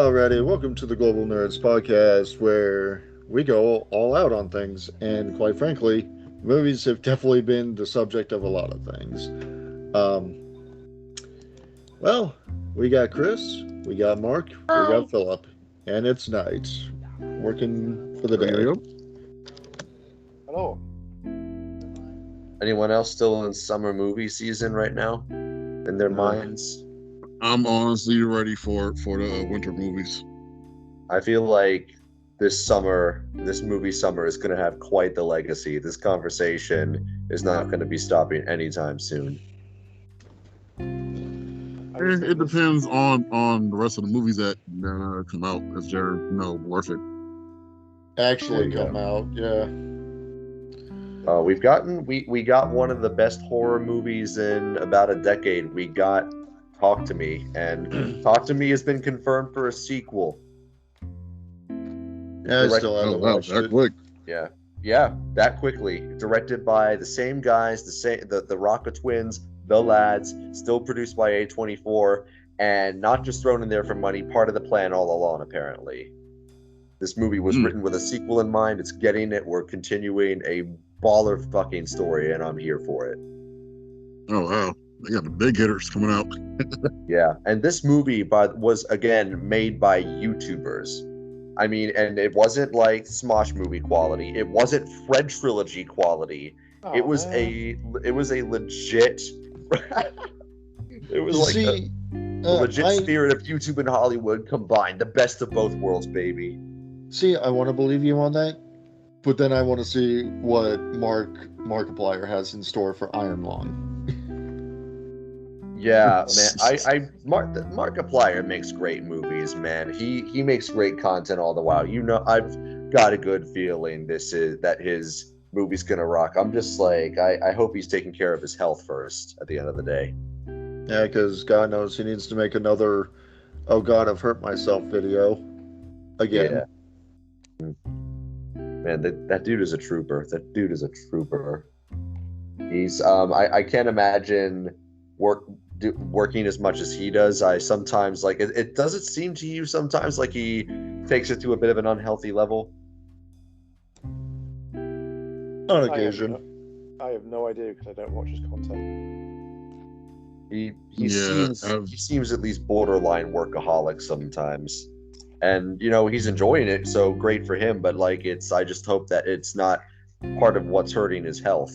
Alrighty, welcome to the Global Nerds Podcast, where we go all out on things. And quite frankly, movies have definitely been the subject of a lot of things. Um, well, we got Chris, we got Mark, we got Philip, and it's night. Working for the Yo, yo, day. yo. Hello. Anyone else still in summer movie season right now in their minds? I'm honestly ready for the winter movies. I feel like this movie summer is going to have quite the legacy. This conversation is not going to be stopping anytime soon. It depends on the rest of the movies that come out if they're worth it. Actually come out, yeah. We got one of the best horror movies in about a decade. We got Talk to Me, and Talk to Me has been confirmed for a sequel. Yeah, I still haven't watched that it. quick. Yeah, that quickly. Directed by the same guys, the Rocka twins, the lads, still produced by A24, and not just thrown in there for money, part of the plan all along, apparently. This movie was written with a sequel in mind. It's getting it. We're continuing a baller fucking story, and I'm here for it. Oh, wow. They got the big hitters coming out. Yeah, and this movie was, again, made by YouTubers. I mean, and it wasn't like Smosh movie quality. It wasn't Fred Trilogy quality. It was a legit... it was like the legit spirit of YouTube and Hollywood combined. The best of both worlds, baby. See, I want to believe you on that, but then I want to see what Markiplier has in store for Iron Lung. Yeah, man. Markiplier makes great movies, man. He makes great content all the while. I've got a good feeling that his movie's gonna rock. I'm just like, I hope he's taking care of his health first at the end of the day. Yeah, because God knows he needs to make another "Oh God, I've hurt myself" video again. Yeah. Man, that dude is a trooper. He's I can't imagine working as much as he does. I sometimes like it. Does it seem to you sometimes like he takes it to a bit of an unhealthy level? On occasion. I have no idea because I don't watch his content. He seems at least borderline workaholic sometimes. And he's enjoying it, so great for him, but like I just hope that it's not part of what's hurting his health.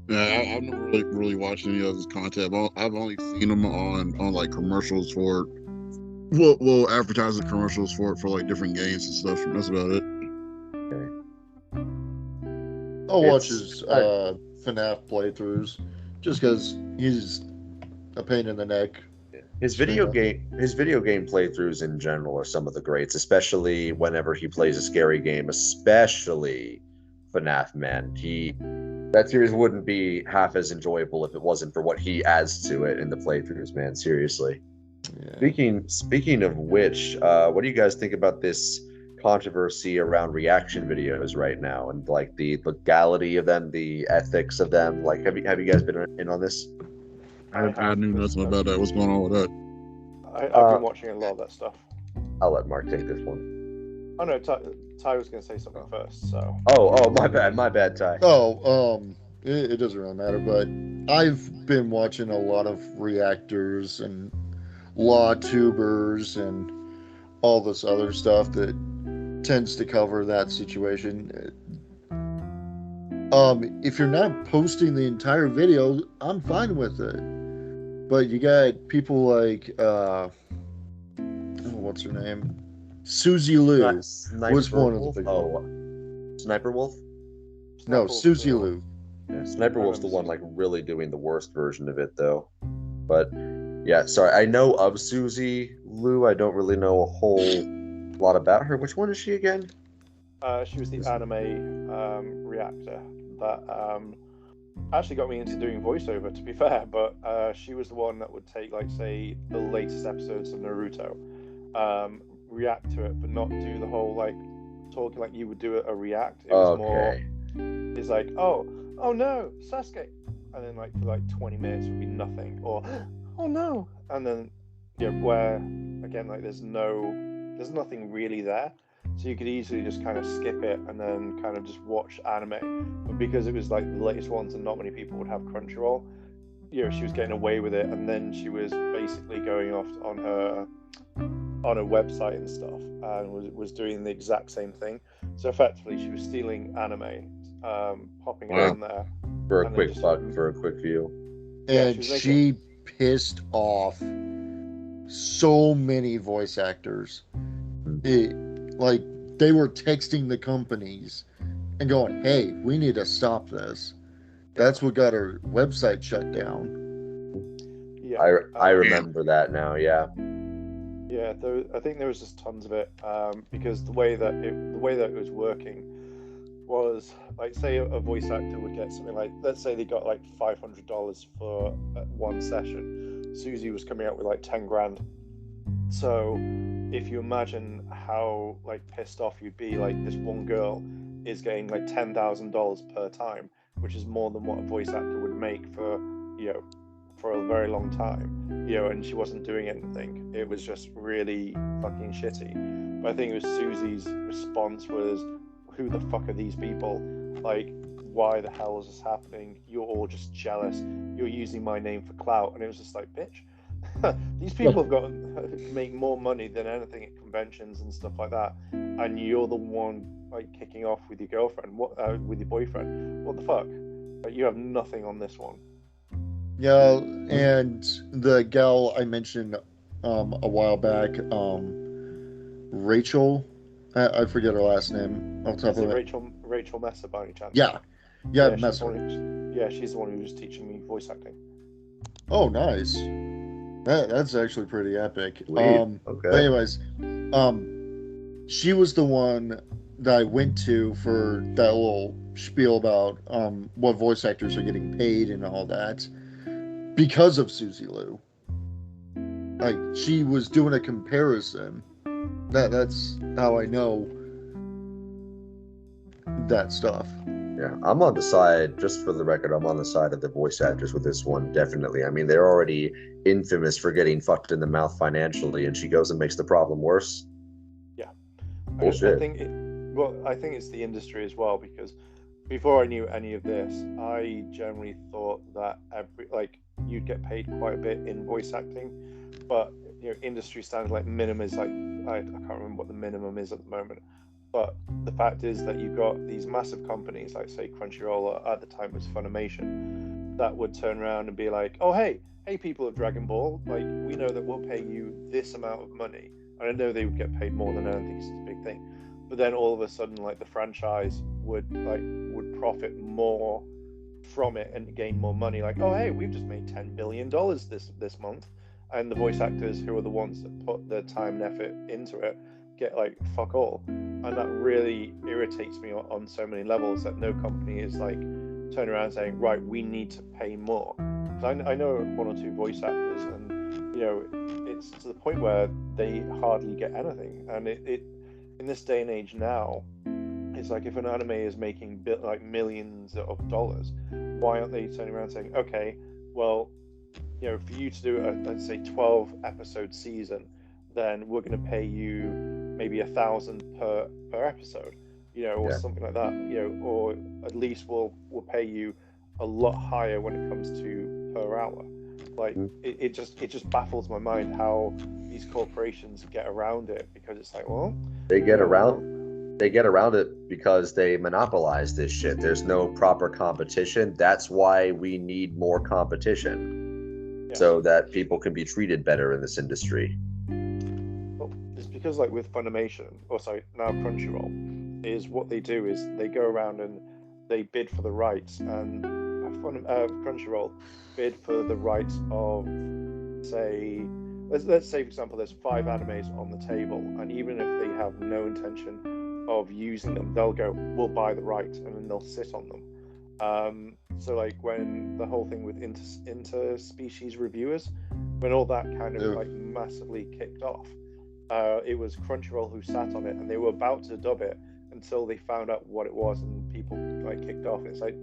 Yeah, I've never really watched any of his content. I've only seen him on like commercials for advertising commercials for like different games and stuff, and that's about it. Okay. I'll watch his FNAF playthroughs just because he's a pain in the neck. His video game playthroughs in general are some of the greats, especially whenever he plays a scary game, especially FNAF, man. That series wouldn't be half as enjoyable if it wasn't for what he adds to it in the playthroughs, man. Seriously. Yeah. Speaking of which, what do you guys think about this controversy around reaction videos right now, and like the legality of them, the ethics of them? Like, have you guys been in on this? I knew nothing about that. What's going on with that? I've been watching a lot of that stuff. I'll let Mark take this one. Oh no, Ty was going to say something first. So. Oh, my bad, Ty. It doesn't really matter, but I've been watching a lot of reactors and law tubers and all this other stuff that tends to cover that situation. If you're not posting the entire video, I'm fine with it. But you got people like what's her name? Susie Liu was one of the big Sniper Wolf? No, Susie Liu. Yeah, Sniper Wolf's the one like really doing the worst version of it though. But yeah, sorry, I know of Susie Liu. I don't really know a whole lot about her. Which one is she again? She was the anime reactor that actually got me into doing voiceover, to be fair, but she was the one that would take, like, say, the latest episodes of Naruto, react to it, but not do the whole, like, talking like you would do a react. It was more, it's like, oh no, Sasuke, and then, like, for, like, 20 minutes would be nothing, or, oh no, and then where again, like there's nothing really there, so you could easily just kind of skip it and then kind of just watch anime. But because it was like the latest ones and not many people would have Crunchyroll, she was getting away with it, and then she was basically going off on her website and stuff, and was doing the exact same thing. So effectively, she was stealing anime, popping it on there for a quick buck, for a quick view. And she pissed off so many voice actors. Like they were texting the companies and going, "Hey, we need to stop this." That's what got her website shut down. Yeah, I remember that now. Yeah. Yeah, I think there was just tons of it, because the way that it was working was like, say a voice actor would get something like, let's say they got like $500 for one session. Susie was coming out with like 10 grand. So if you imagine how like pissed off you'd be, like this one girl is getting like $10,000 per time, which is more than what a voice actor would make for a very long time, and she wasn't doing anything. It was just really fucking shitty. But I think it was Susie's response was, who the fuck are these people? Like, why the hell is this happening? You're all just jealous. You're using my name for clout. And it was just like, bitch, these people have got to make more money than anything at conventions and stuff like that. And you're the one like kicking off with your girlfriend, with your boyfriend. What the fuck? Like, you have nothing on this one. Yeah, and the gal I mentioned a while back, Rachel, I forget her last name off the top of my head. Rachel Messer by any chance? Yeah, Messer. She's the one who was teaching me voice acting. Oh, nice. That's actually pretty epic. Okay. But anyways, she was the one that I went to for that little spiel about what voice actors are getting paid and all that, because of Susie Liu. Like, she was doing a comparison. That's how I know that stuff. Yeah, I'm on the side, just for the record, I'm on the side of the voice actors with this one, definitely. I mean, they're already infamous for getting fucked in the mouth financially, and she goes and makes the problem worse. Yeah. Bullshit. I think it's the industry as well, because before I knew any of this, I generally thought that you'd get paid quite a bit in voice acting, but industry standards, like minimum is like, I can't remember what the minimum is at the moment, but the fact is that you've got these massive companies like, say, Crunchyroll, or at the time it was Funimation, that would turn around and be like, oh hey people of Dragon Ball, like, we know that we'll pay you this amount of money. And I know they would get paid more than anything, it's a big thing, but then all of a sudden, like, the franchise would profit more from it and gain more money. Like, oh hey, we've just made $10 billion this month, and the voice actors, who are the ones that put the time and effort into it, get like fuck all. And that really irritates me on so many levels, that no company is like turning around saying, right, we need to pay more. Because I know one or two voice actors, and it's to the point where they hardly get anything. And it in this day and age now, it's like, if an anime is making like millions of dollars, why aren't they turning around saying, okay, well, for you to do let's say 12 episode season, then we're going to pay you maybe $1,000 per episode, or something like that, or at least we'll pay you a lot higher when it comes to per hour. Like, it just baffles my mind how these corporations get around it, because it's like, well, they get around it because they monopolize this shit. There's no proper competition. That's why we need more competition, so that people can be treated better in this industry. Well, it's because, like, with Funimation, now Crunchyroll, is what they do is they go around and they bid for the rights, and Crunchyroll bid for the rights of, say, let's say for example, there's 5 animes on the table, and even if they have no intention of using them, they'll go, we'll buy the rights, and then they'll sit on them. So like, when the whole thing with interspecies reviewers, when all that kind of like massively kicked off, it was Crunchyroll who sat on it, and they were about to dub it until they found out what it was, and people like kicked off. It's like,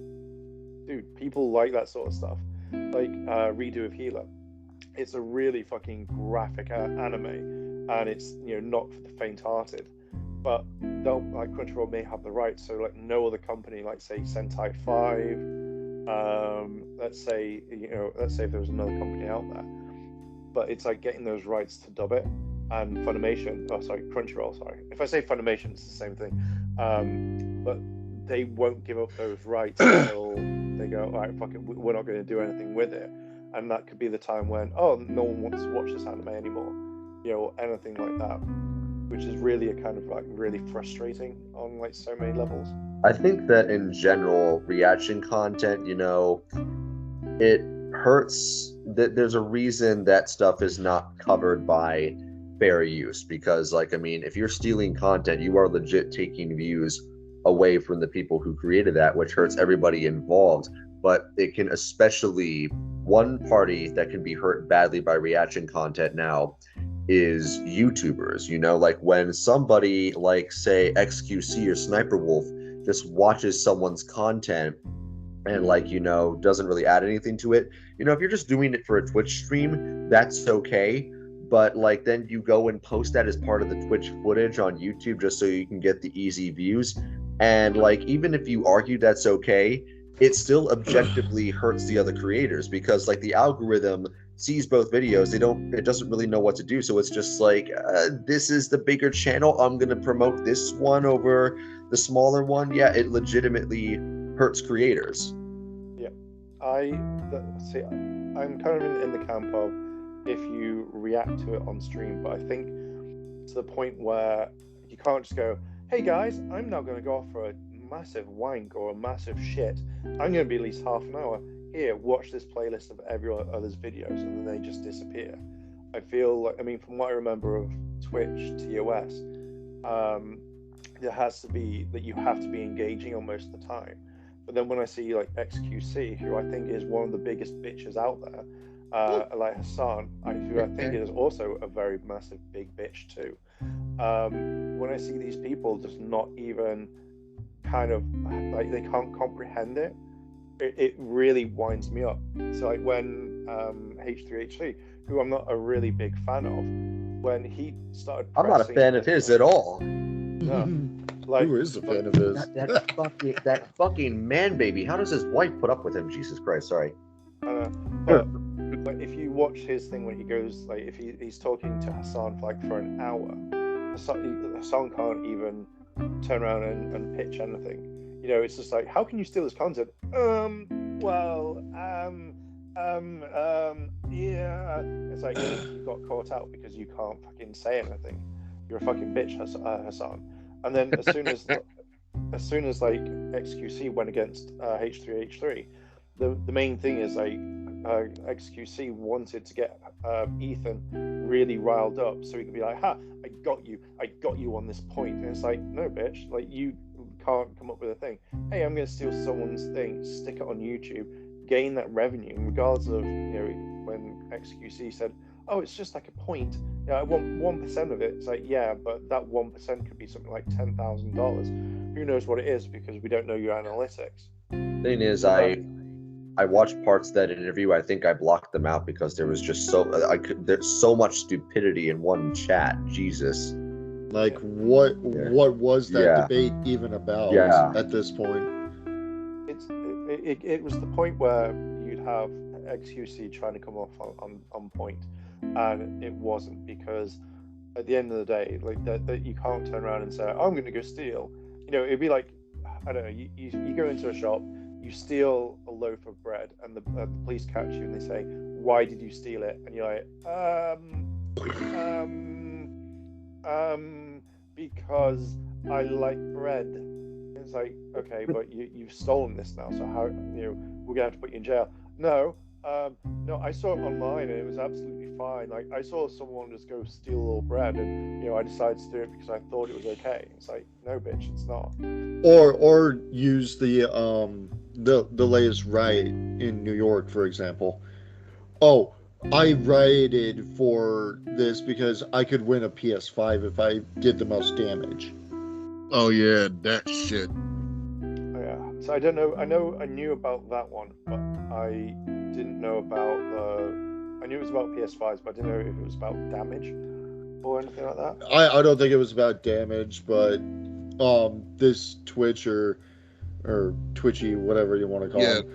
dude, people like that sort of stuff. Like redo of Healer, it's a really fucking graphic anime, and it's not for the faint-hearted. But they'll like Crunchyroll may have the rights, so like no other company, like say Sentai 5, let's say if there was another company out there, but it's like getting those rights to dub it. And Crunchyroll, sorry. If I say Funimation, it's the same thing. But they won't give up those rights until they go, all right, fuck it, we're not going to do anything with it. And that could be the time when, no one wants to watch this anime anymore, or anything like that, which is really a kind of like really frustrating on like so many levels. I think that in general, reaction content, it hurts. There's a reason that stuff is not covered by fair use, because if you're stealing content, you are legit taking views away from the people who created that, which hurts everybody involved. But it can, especially one party that can be hurt badly by reaction content now is YouTubers. Like when somebody like say XQC or Sniper Wolf just watches someone's content and doesn't really add anything to it. If you're just doing it for a Twitch stream, that's okay. But then you go and post that as part of the Twitch footage on YouTube just so you can get the easy views. And even if you argue that's okay, it still objectively hurts the other creators, because the algorithm sees both videos. It doesn't really know what to do. So it's just this is the bigger channel, I'm going to promote this one over the smaller one. Yeah, it legitimately hurts creators. Yeah. I'm kind of in the camp of, if you react to it on stream, but I think to the point where you can't just go, hey guys, I'm now going to go off for a massive wank or a massive shit. I'm going to be at least half an hour. Here, watch this playlist of every other's videos, and then they just disappear. I feel like, from what I remember of Twitch, TOS, there has to be that you have to be engaging on most of the time. But then when I see like XQC, who I think is one of the biggest bitches out there, like Hassan, who I think is also a very massive big bitch too. When I see these people just not even kind of they can't comprehend it, it really winds me up. So like when H3H3, who I'm not a really big fan of, when he started, I'm not a fan of his at all. No. Who is a fan of his? That fucking man baby. How does his wife put up with him? Jesus Christ, sorry. But if you watch his thing when he goes, if he's talking to Hassan for an hour, Hassan can't even turn around and pitch anything. It's just how can you steal this content? Yeah. It's you got caught out because you can't fucking say anything. You're a fucking bitch, Hassan. And then as soon as XQC went against H3H3, the main thing is XQC wanted to get Ethan really riled up so he could be like, ha, I got you on this point. And it's no, bitch, you can't come up with a thing. Hey, I'm going to steal someone's thing, stick it on YouTube, gain that revenue, regardless of when XQC said, oh, it's just a point. I want 1% of it. It's yeah, but that 1% could be something like $10,000. Who knows what it is, because we don't know your analytics. Thing is, I watched parts of that interview. I think I blocked them out because there was just there's so much stupidity in one chat. Jesus. What was that debate even about at this point? It was the point where you'd have XQC trying to come off on point, and it wasn't, because at the end of the day, that you can't turn around and say, I'm going to go steal. It'd be I don't know, you go into a shop, you steal a loaf of bread, and the police catch you and they say, why did you steal it? And you're because I like bread. It's okay, but you've stolen this now, so how, we're gonna have to put you in jail. No, I saw it online and it was absolutely fine. I saw someone just go steal a little bread, and I decided to do it because I thought it was okay. It's no, bitch, it's not. Or use the latest riot in New York, for example. Oh, I rioted for this because I could win a PS5 if I did the most damage. Oh yeah, that shit. Yeah. So I don't know. I knew about that one, but I didn't know about I knew it was about PS5s, but I didn't know if it was about damage or anything like that. I don't think it was about damage, but this Twitch or Twitchy, whatever you want to call him,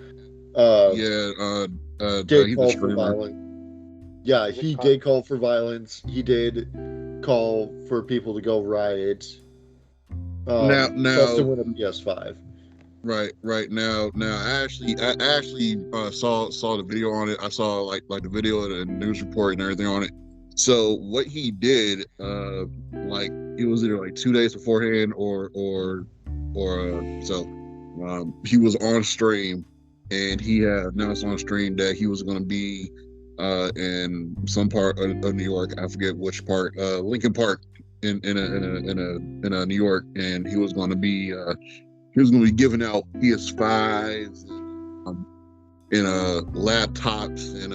did he's call a for streamer. violence. Yeah, he did call for violence. He did call for people to go riot. Now, just to win a PS5. Right now. I actually saw the video on it. I saw like the video and the news report and everything on it. So what he did, like it was either like 2 days beforehand or he was on stream, and he had announced on stream that he was going to be in some part of New York. I forget which part, Lincoln Park in New York, and he was going to be giving out PS5s and laptops and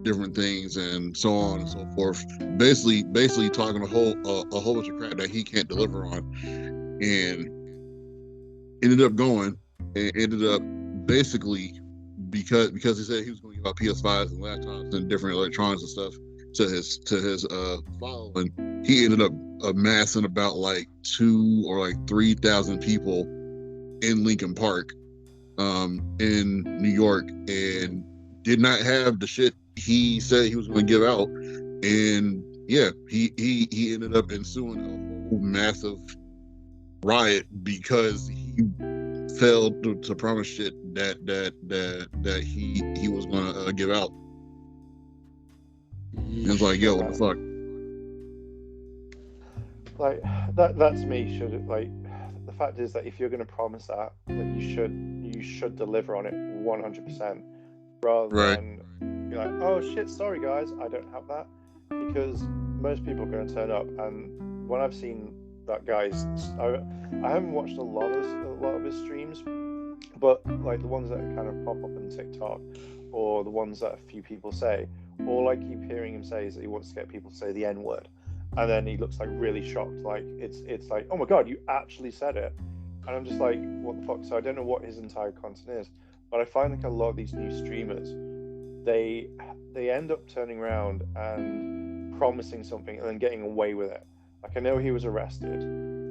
different things and so on and so forth. Basically talking a whole bunch of crap that he can't deliver on, and ended up basically because he said he was going to give out PS5s and laptops and different electronics and stuff to his following. He ended up amassing about like 2,000 or like 3,000 people in Lincoln Park, in New York, and did not have the shit he said he was going to give out. And yeah, he ended up ensuing a whole massive riot because he failed to promise shit that he was going to give out. It's like, yo, what the fuck? Like that to me should, like, the fact is that if you're going to promise that you should deliver on it 100%, rather than be like, oh shit, sorry guys, I don't have that, because most people are going to turn up. And when I've seen that guy's, I haven't watched a lot of his streams, but like the ones that kind of pop up on TikTok or the ones that a few people say, all I keep hearing him say is that he wants to get people to say the N-word. And then he looks like really shocked, like it's like, oh my god, you actually said it. And I'm just like, what the fuck? So I don't know what his entire content is, but I find like a lot of these new streamers, they end up turning around and promising something and then getting away with it. Like, I know he was arrested,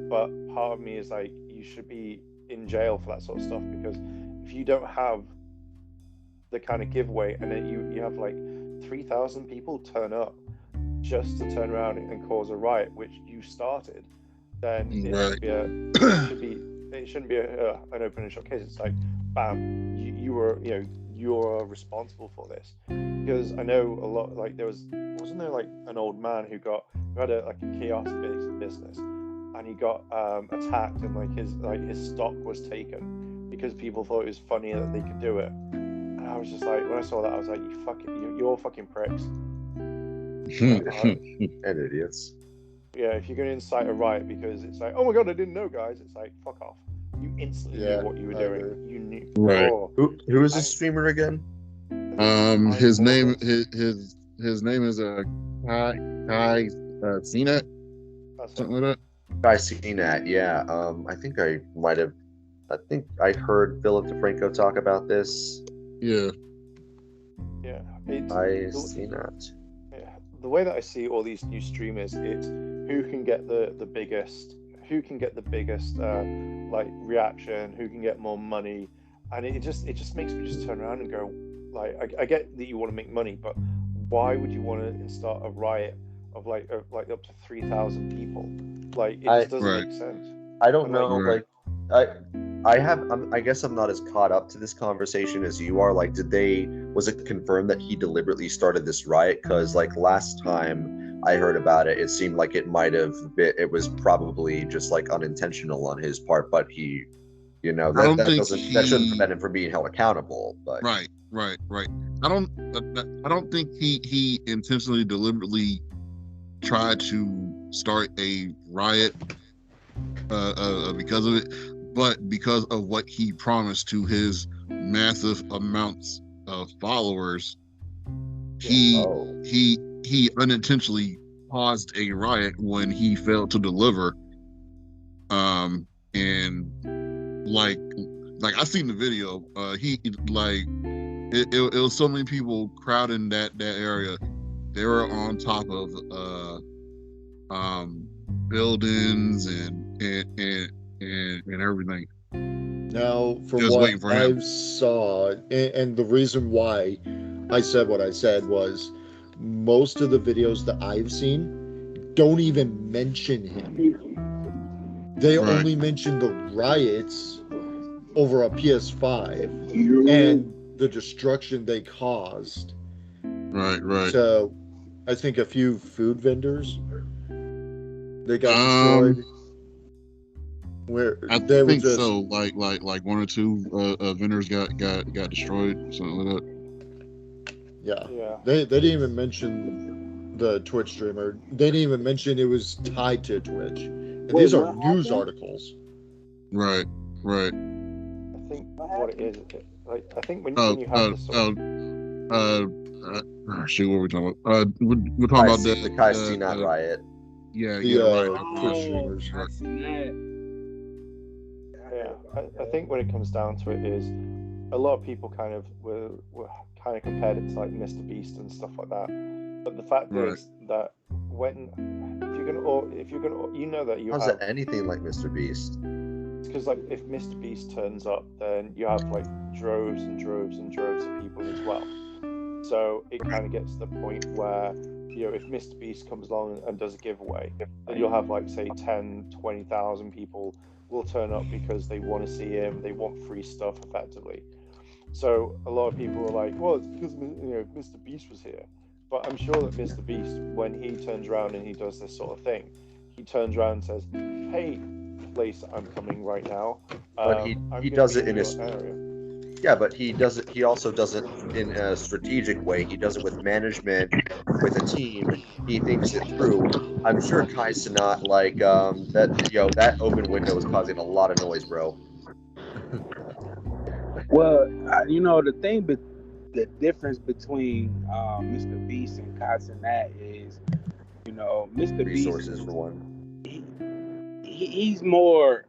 but part of me is like, you should be in jail for that sort of stuff, because if you don't have the kind of giveaway and then you have like 3,000 people turn up just to turn around and cause a riot, which you started, then it shouldn't be an open and shut case. It's like, bam, you're responsible for this. Because I know a lot, like wasn't there like an old man who had a kiosk business, and he got attacked, and his stock was taken because people thought it was funny that they could do it. And I was just like, when I saw that, I was like, you're all fucking pricks. And idiots. Yeah, if you're going to incite a riot because it's like, oh my god, I didn't know, guys, it's like, fuck off. You instantly knew what you were doing. You knew. Right. Oh, Who is this streamer again? His name is Kai CNET, something like that. Kai CNET, yeah. I think I heard Philip DeFranco talk about this. Yeah. Yeah. Kai CNET. The way that I see all these new streamers, it's who can get the biggest like reaction, who can get more money, and it just makes me just turn around and go, like, I get that you want to make money, but why would you want to start a riot of like up to 3,000 people? Like, it just doesn't make sense. I don't know, like, I guess I'm not as caught up to this conversation as you are. Like, was it confirmed that he deliberately started this riot? Because like last time I heard about it, it seemed like it was probably just like unintentional on his part, but he, that shouldn't prevent him from being held accountable. But right. I don't think he intentionally, deliberately tried to start a riot because of it, but because of what he promised to his massive amounts of followers, he unintentionally caused a riot when he failed to deliver. And like I seen the video, it was so many people crowding that area. They were on top of buildings and everything. Now, from Just what waiting for him. I've saw, and the reason why I said what I said was most of the videos that I've seen don't even mention him. They Right. only mention the riots over a PS5 and the destruction they caused Right. to, I think, a few food vendors. They got destroyed. Where I they were think just so. Like one or two vendors got destroyed, something like that. yeah. They didn't even mention the Twitch streamer. They didn't even mention it was tied to Twitch. And these are news articles. Right. I think what it is, like I think when you have this sort shoot, what were we talking about? We're talking about the Kai Cenat riot. Yeah, The right. Twitch streamers. Yeah, I think when it comes down to it is a lot of people kind of were kind of compared it to like Mr. Beast and stuff like that. But the fact is that if you're gonna you know that you How's have that anything like Mr. Beast? because like if Mr. Beast turns up, then you have like droves and droves and droves of people as well. So it kind of gets to the point where, you know, if Mr. Beast comes along and does a giveaway, then you'll have like say 10, 20,000 people will turn up because they want to see him, they want free stuff effectively. So a lot of people are like, well, it's because, you know, Mr. Beast was here. But I'm sure that Mr. Beast, when he turns around and he does this sort of thing, he turns around and says, hey, place I'm coming right now. But he does it in his area. Yeah, but he does it. He also does it in a strategic way. He does it with management, with a team. He thinks it through. I'm sure Kai Cenat, like that open window is causing a lot of noise, bro. Well, you know the thing, but the difference between Mr. Beast and Kai Cenat is, you know, Mr. Resources Beast, for one. He's more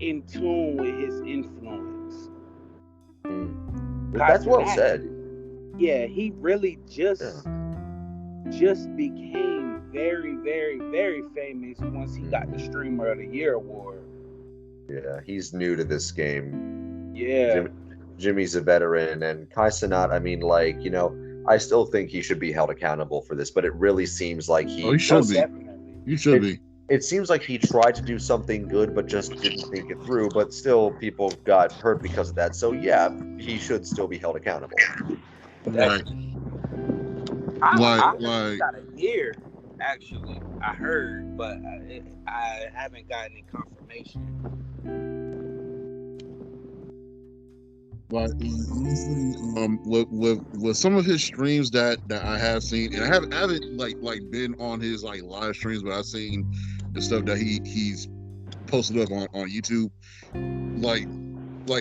in tune with his influence. That's well said. Yeah, he really just became very, very, very famous once he got the Streamer of the Year award. Yeah, he's new to this game. Yeah. Jimmy's a veteran, and Kai Cenat, I mean, like, you know, I still think he should be held accountable for this, but it really seems like he should be. Definitely. You should be. It seems like he tried to do something good, but just didn't think it through. But still, people got hurt because of that. So yeah, he should still be held accountable. Right. I got a year, actually. I heard, but I haven't got any confirmation. Like with some of his streams that I have seen, and I haven't like been on his like live streams, but I've seen the stuff that he's posted up on YouTube. Like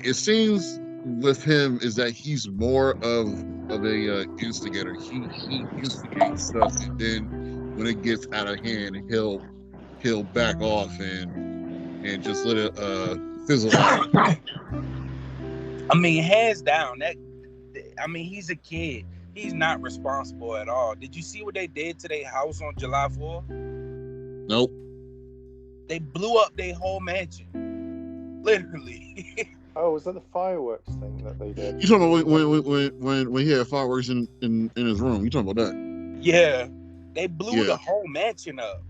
it seems with him is that he's more of a instigator. He instigates stuff, and then when it gets out of hand, he'll back off and just let it fizzle out. I mean, hands down, he's a kid. He's not responsible at all. Did you see what they did to their house on July 4th? Nope. They blew up their whole mansion. Literally. Oh, was that the fireworks thing that they did? You talking about when he had fireworks in his room? You talking about that? Yeah. They blew the whole mansion up.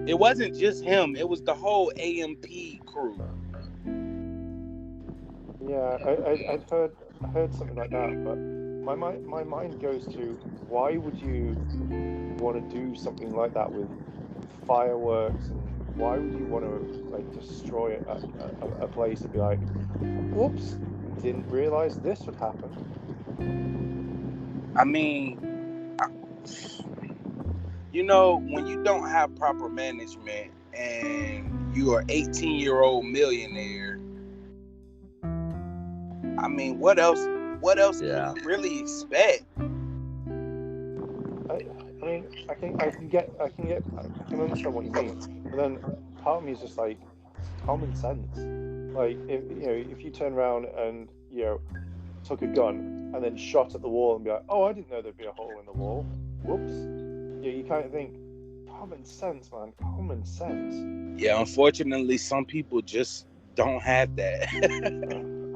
It wasn't just him. It was the whole AMP crew. Yeah, I heard something like that, but my mind goes to why would you want to do something like that with fireworks, and why would you want to like destroy a place and be like, whoops, didn't realize this would happen. I mean, you know, when you don't have proper management and you are 18-year-old millionaire, I mean, what else can you really expect? I mean, I can understand what you mean, but then part of me is just like common sense. Like, if you turn around and, you know, took a gun and then shot at the wall and be like, oh, I didn't know there'd be a hole in the wall. Whoops. You kind of think, common sense, man. Common sense. Yeah, unfortunately, some people just don't have that.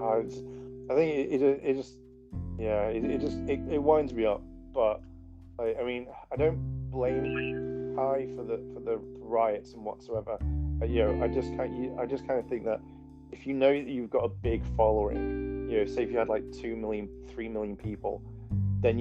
I think it just, yeah, it winds me up. But I mean, I don't blame Kai for the riots and whatsoever. I just kind of think that if you know that you've got a big following, say if you had like 2 million, 3 million people, then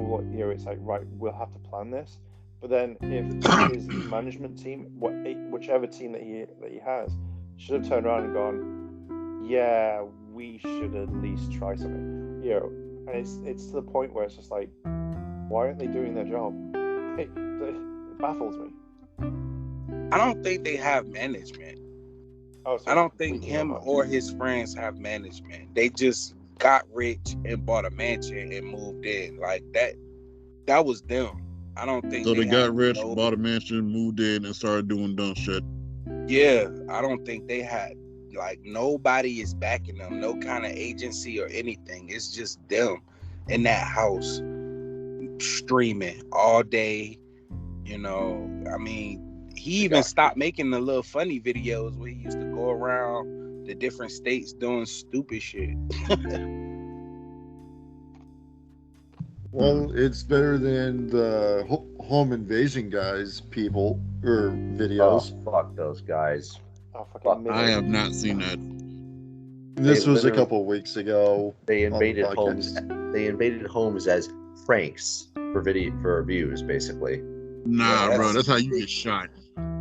what it's like, right, we'll have to plan this. But then if his management team, whichever team that he has, should have turned around and gone, yeah, we should at least try something, and it's to the point where it's just like, why aren't they doing their job? It baffles me. I don't think they have management. Oh, I don't think him or his friends have management. They just got rich and bought a mansion and moved in. Like that was them. I don't think so. They got rich, bought a mansion, moved in, and started doing dumb shit. Yeah, I don't think they had, like, nobody is backing them, no kind of agency or anything. It's just them in that house streaming all day. I mean, he even stopped making the little funny videos where he used to go around the different states doing stupid shit. Well, it's better than the home invasion guys, people, or videos. Oh, fuck those guys. I have not seen that. This was a couple weeks ago. They invaded homes. They invaded homes as pranks for views, basically. Nah, bro, that's how you get shot.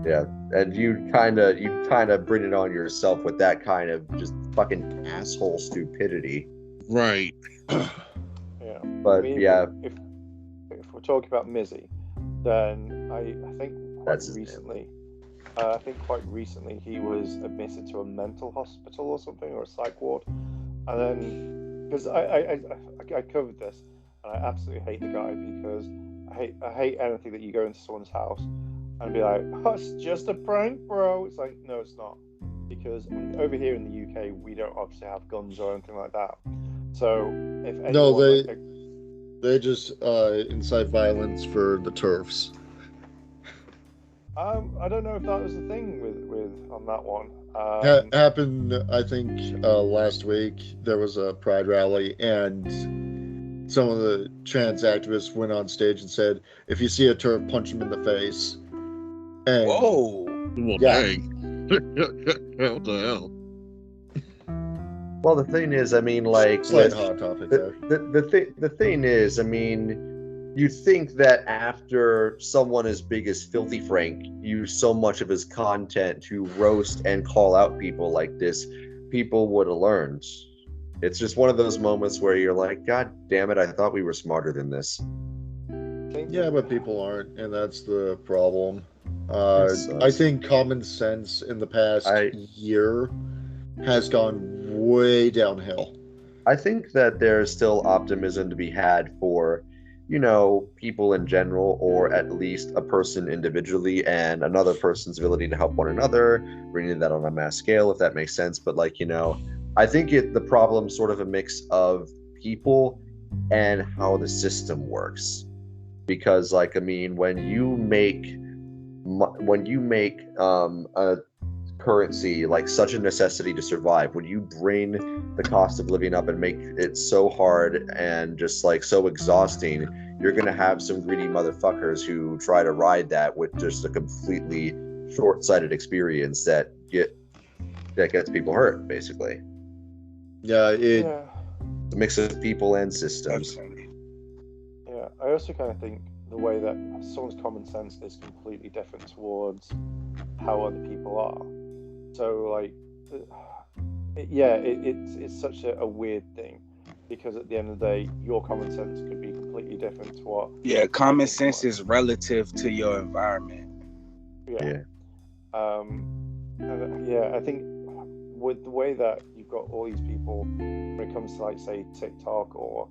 Yeah, and you kind of bring it on yourself with that kind of just fucking asshole stupidity. Right. Yeah. But I mean, yeah, if we're talking about Mizzy, then I think quite recently he was admitted to a mental hospital or something, or a psych ward, and then because I covered this, and I absolutely hate the guy because I hate anything that you go into someone's house and be like, oh, it's just a prank, bro. It's like, no, it's not, because over here in the UK we don't obviously have guns or anything like that. So if anyone, they just incite violence for the turfs. I don't know if that was the thing with on that one. Happened, I think, last week. There was a pride rally, and some of the trans activists went on stage and said, "If you see a turf, punch him in the face." And, whoa! Well, yeah. dang. What the hell? Well, the thing is, I mean, like, slight hot topic there. The thing is, I mean, you'd think that after someone as big as Filthy Frank used so much of his content to roast and call out people like this, people would have learned. It's just one of those moments where you're like, God damn it, I thought we were smarter than this. Yeah, but people aren't, and that's the problem. I think common sense in the past year has gone way downhill. I think that there's still optimism to be had for, people in general, or at least a person individually and another person's ability to help one another, bringing that on a mass scale, if that makes sense. But I think the problem's sort of a mix of people and how the system works. Because, when you make a currency like such a necessity to survive, when you bring the cost of living up and make it so hard and just so exhausting, you're gonna have some greedy motherfuckers who try to ride that with just a completely short-sighted experience that gets people hurt, basically. Yeah, it's a mix of people and systems. Yeah, I also kind of think the way that someone's common sense is completely different towards how other people are. So, it's such a weird thing, because at the end of the day, your common sense could be completely different to what. Yeah, common sense is relative to your environment. Yeah. I think with the way that you've got all these people, when it comes to say TikTok or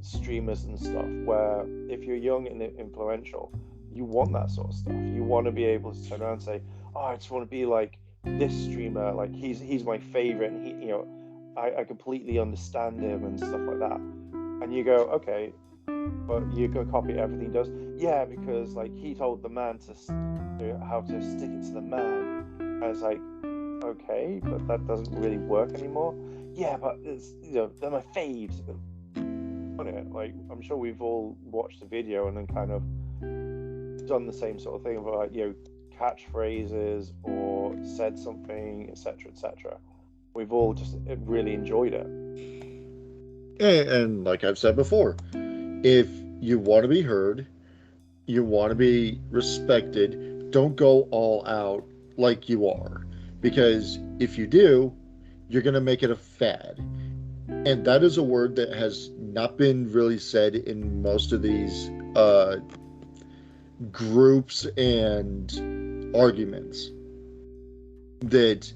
streamers and stuff, where if you're young and influential, you want that sort of stuff. You want to be able to turn around and say, "Oh, I just want to be like this streamer. Like he's my favorite." And I completely understand him and stuff like that. And you go, okay, but you're gonna copy everything he does. Yeah, because like he told the man how to stick it to the man. I was like, okay, but that doesn't really work anymore. Yeah, but it's, you know, they're my faves. On it, like I'm sure we've all watched the video and then kind of done the same sort of thing of like, you know, catchphrases or said something, etc., etc. We've all just really enjoyed it. And like I've said before, if you want to be heard, you want to be respected, don't go all out like you are. Because if you do, you're going to make it a fad. And that is a word that has not been really said in most of these groups and arguments. That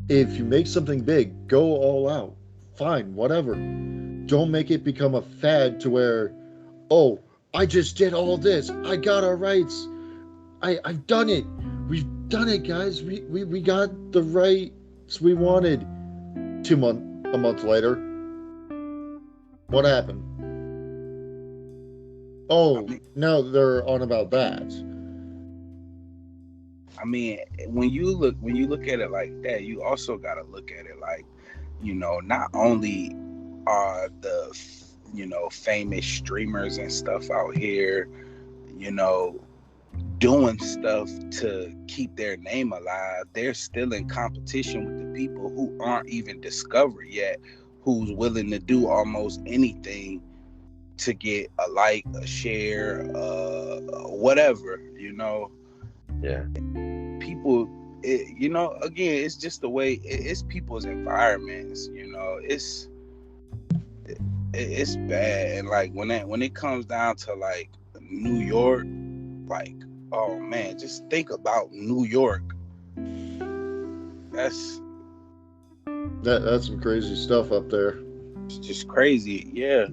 if you make something big, go all out. Fine, whatever. Don't make it become a fad to where, oh, I just did all this. I got our rights. I've done it. We've done it, guys. We got the rights we wanted. A month later, what happened? Oh, now they're on about that. I mean, when you look at it like that, you also got to look at it like, you know, not only are the, you know, famous streamers and stuff out here, you know, doing stuff to keep their name alive, they're still in competition with the people who aren't even discovered yet, who's willing to do almost anything to get a like, a share, whatever, you know. Yeah. People, you know, again, it's just the way it's people's environments, you know. It's bad. And like when it comes down to like New York, like, oh man, just think about New York. That's some crazy stuff up there. It's just crazy. Yeah.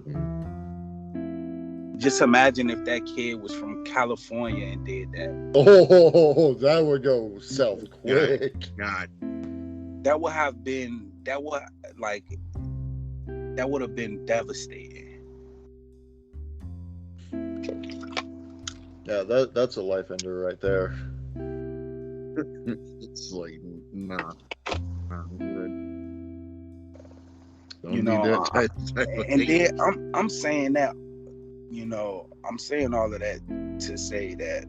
Just imagine if that kid was from California and did that. Oh, that would go south quick. God. That would have been devastating. Yeah, that's a life ender right there. It's like, nah. You know, and then I'm saying that, you know, I'm saying all of that to say that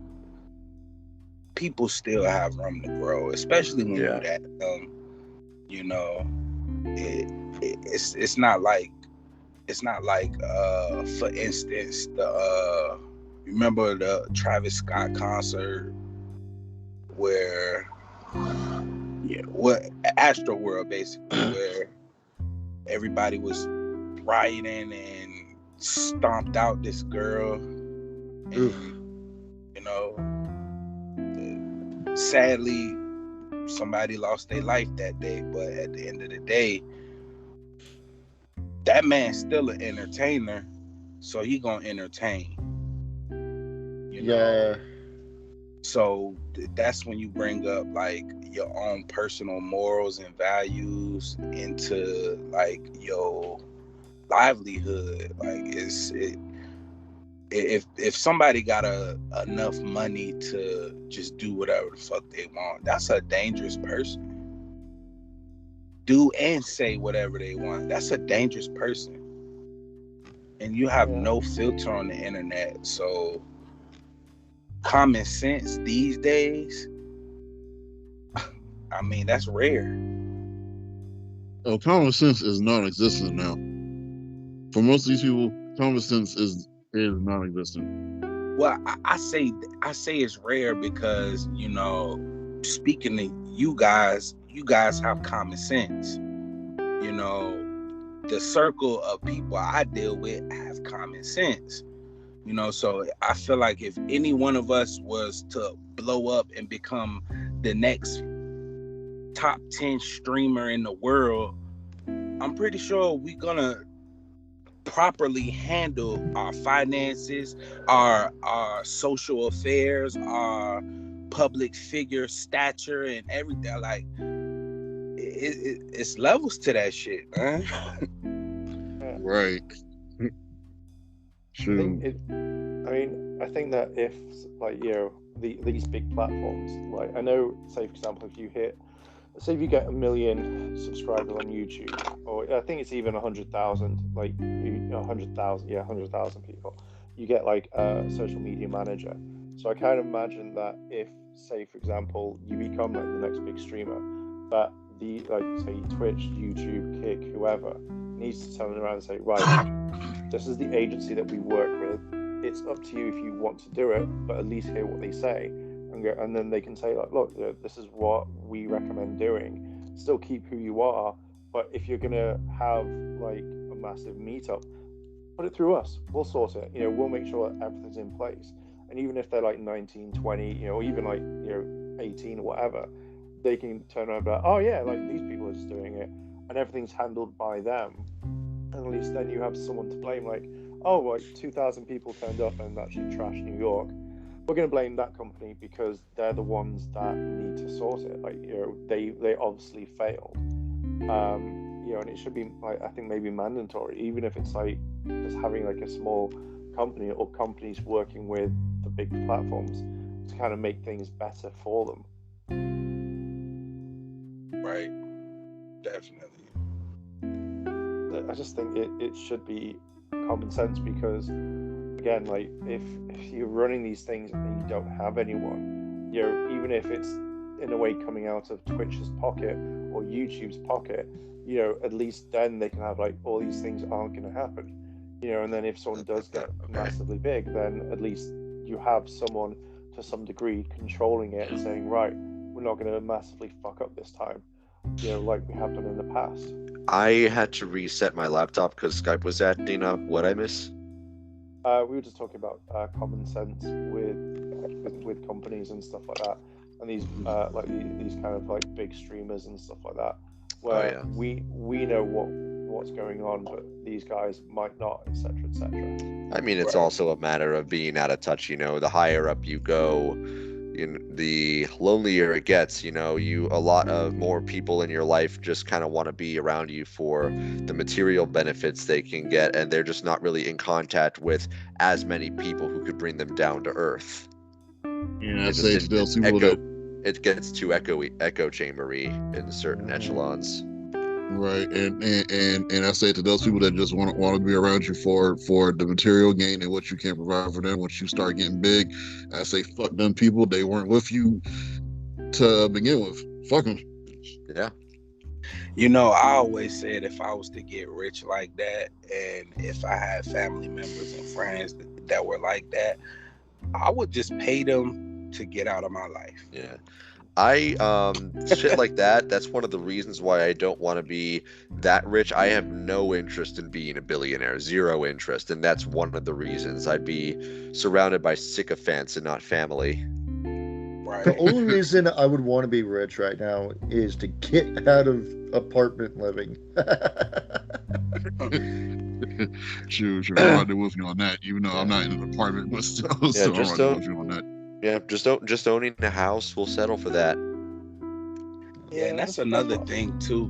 people still have room to grow, especially when you're that young. You know, it's not like for instance, remember the Travis Scott concert where Astroworld basically, where everybody was rioting and stomped out this girl, and, you know, sadly somebody lost their life that day, but at the end of the day, that man's still an entertainer, so he gonna entertain, you know? So that's when you bring up like your own personal morals and values into like your livelihood. Like if somebody got enough money to just do whatever the fuck they want, that's a dangerous person. Do and say whatever they want, that's a dangerous person. And you have no filter on the internet. So common sense these days, I mean, that's rare. Oh, common sense is non-existent now. For most of these people, common sense is non-existent. Well, I say it's rare because, you know, speaking to you guys have common sense. You know, the circle of people I deal with have common sense. You know, so I feel like if any one of us was to blow up and become the next top 10 streamer in the world, I'm pretty sure we're gonna properly handle our finances, our social affairs, our public figure stature and everything. Like, it's levels to that shit, man. Yeah. Right. True. I think that if, like, you know, these big platforms, like, I know, say for example, say if you get 1 million subscribers on YouTube, or I think it's even 100,000, like 100,000 people, you get like a social media manager. So I kind of imagine that if, say for example, you become like the next big streamer, that the, like, say Twitch, YouTube, Kick, whoever needs to turn around and say, right, this is the agency that we work with. It's up to you if you want to do it, but at least hear what they say, and then they can say, like, look, this is what we recommend doing. Still keep who you are, but if you're gonna have like a massive meetup, put it through us. We'll sort it. You know, we'll make sure that everything's in place. And even if they're like 19, 20, you know, even like, you know, 18 or whatever, they can turn around and be like, oh yeah, like these people are just doing it, and everything's handled by them. And at least then you have someone to blame. Like, oh, like 2,000 people turned up and actually trashed New York. We're going to blame that company because they're the ones that need to sort it. Like, you know, they obviously failed. You know, and it should be, like, I think maybe mandatory, even if it's like just having like a small company or companies working with the big platforms to kind of make things better for them. Right. Definitely. I just think it should be common sense, because again, like if you're running these things and you don't have anyone, you know, even if it's in a way coming out of Twitch's pocket or YouTube's pocket, you know, at least then they can have like, all these things aren't going to happen, you know, and then if someone does get massively big, then at least you have someone to some degree controlling it and saying, right, we're not going to massively fuck up this time, you know, like we have done in the past. I had to reset my laptop because Skype was acting up. What'd I miss? We were just talking about common sense with companies and stuff like that, and these like these kind of like big streamers and stuff like that, where we know what's going on, but these guys might not, etc., etc. I mean, it's also a matter of being out of touch. You know, the higher up you go, the lonelier it gets. You know, a lot of more people in your life just kind of want to be around you for the material benefits they can get, and they're just not really in contact with as many people who could bring them down to earth. Yeah, I'd say to those people that it gets too echo chambery in certain echelons. Right, and I say to those people that just want to be around you for the material gain and what you can provide for them. Once you start getting big, I say fuck them people. They weren't with you to begin with. Fuck them. Yeah. You know, I always said if I was to get rich like that, and if I had family members and friends that were like that, I would just pay them to get out of my life. Yeah. Shit like that's one of the reasons why I don't want to be that rich. I have no interest in being a billionaire, zero interest, and that's one of the reasons I'd be surrounded by sycophants and not family. Right. The only reason I would want to be rich right now is to get out of apartment living. True. I'm right there with you on that. Even though I'm not in an apartment, but still, I'm right there with you on that. Yeah, just owning a house, we'll settle for that. Yeah, and that's another thing too.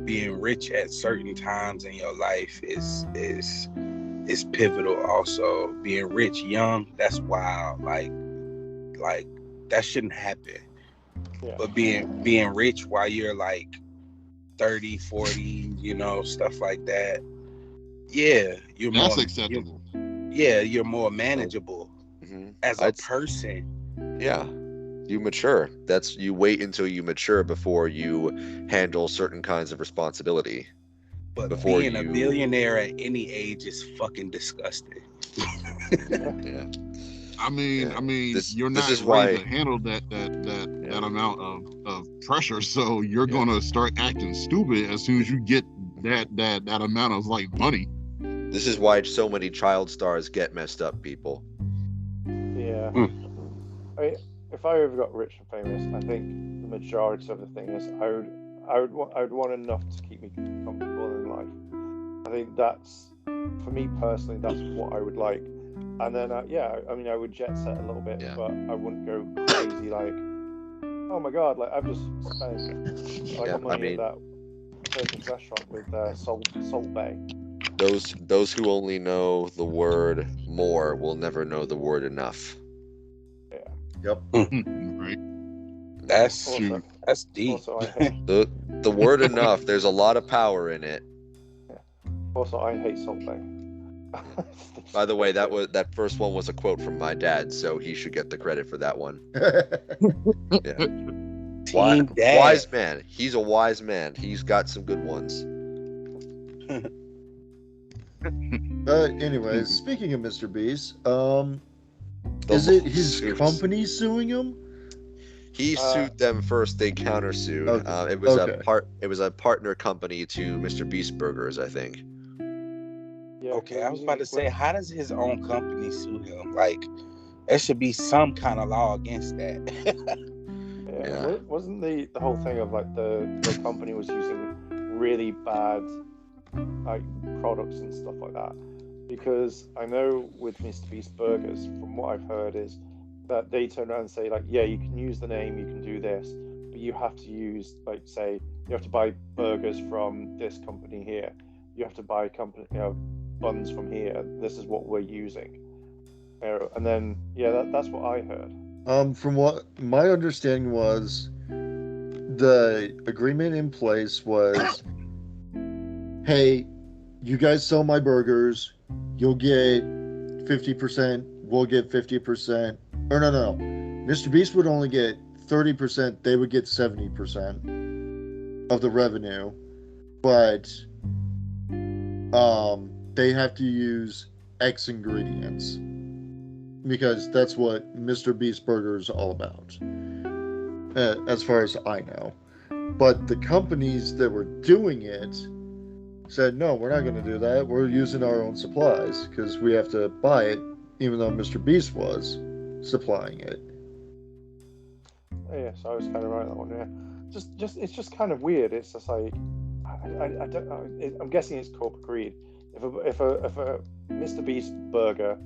Being rich at certain times in your life is pivotal. Also, being rich young, that's wild. Like that shouldn't happen. Yeah. But being rich while you're like 30, 40, you know, stuff like that. Yeah, that's acceptable. You're more manageable. As a person. Yeah, you mature. You wait until you mature before you handle certain kinds of responsibility. But being a billionaire at any age is fucking disgusting. Yeah. I mean, you're not ready to handle that amount of pressure, so you're gonna start acting stupid as soon as you get that amount of like money. This is why so many child stars get messed up, people. Yeah. I mean, if I ever got rich and famous, I think the majority of the thing is I would want enough to keep me comfortable in life. I think that's, for me personally, that's what I would like. And then I would jet set a little bit, but I wouldn't go crazy like, oh my god, like I've just spent like money at that Turkish restaurant with Salt Bay. Those who only know the word more will never know the word enough. Yeah. Yep. Right. That's Also, that's deep. also I hate, The word enough, there's a lot of power in it. I hate Salt Bay. By the way, that first one was a quote from my dad, so he should get the credit for that one. Yeah. Team Dad. Wise man. He's a wise man. He's got some good ones. Anyways, speaking of Mr. Beast, The is it his lawsuits. company suing him? He sued them first. They countersued. Okay. It was Okay. It was a partner company to Mr. Beast Burgers, I think. Yeah, Okay, I was about to say, how does his own company sue him? Like, there should be some kind of law against that. Yeah. Wasn't the whole thing of like the company was using really bad like products and stuff like that? Because I know with Mr. Beast Burgers, from what I've heard, is that they turn around and say like, yeah, you can use the name, you can do this, but you have to use, like, say you have to buy burgers from this company here, you have to buy buns from here, this is what we're using, and then that's what I heard. From what my understanding was, the agreement in place was, hey, you guys sell my burgers, you'll get 50%, we'll get 50%. Or no. Mr. Beast would only get 30%, they would get 70% of the revenue. But they have to use X ingredients, because that's what Mr. Beast Burger is all about, as far as I know. But the companies that were doing it said, no, we're not going to do that. We're using our own supplies because we have to buy it, even though Mr. Beast was supplying it. Yeah, so I was kind of right on that one. Yeah, just it's just kind of weird. It's just like I don't know. I'm guessing it's corporate greed. If a Mr. Beast burger,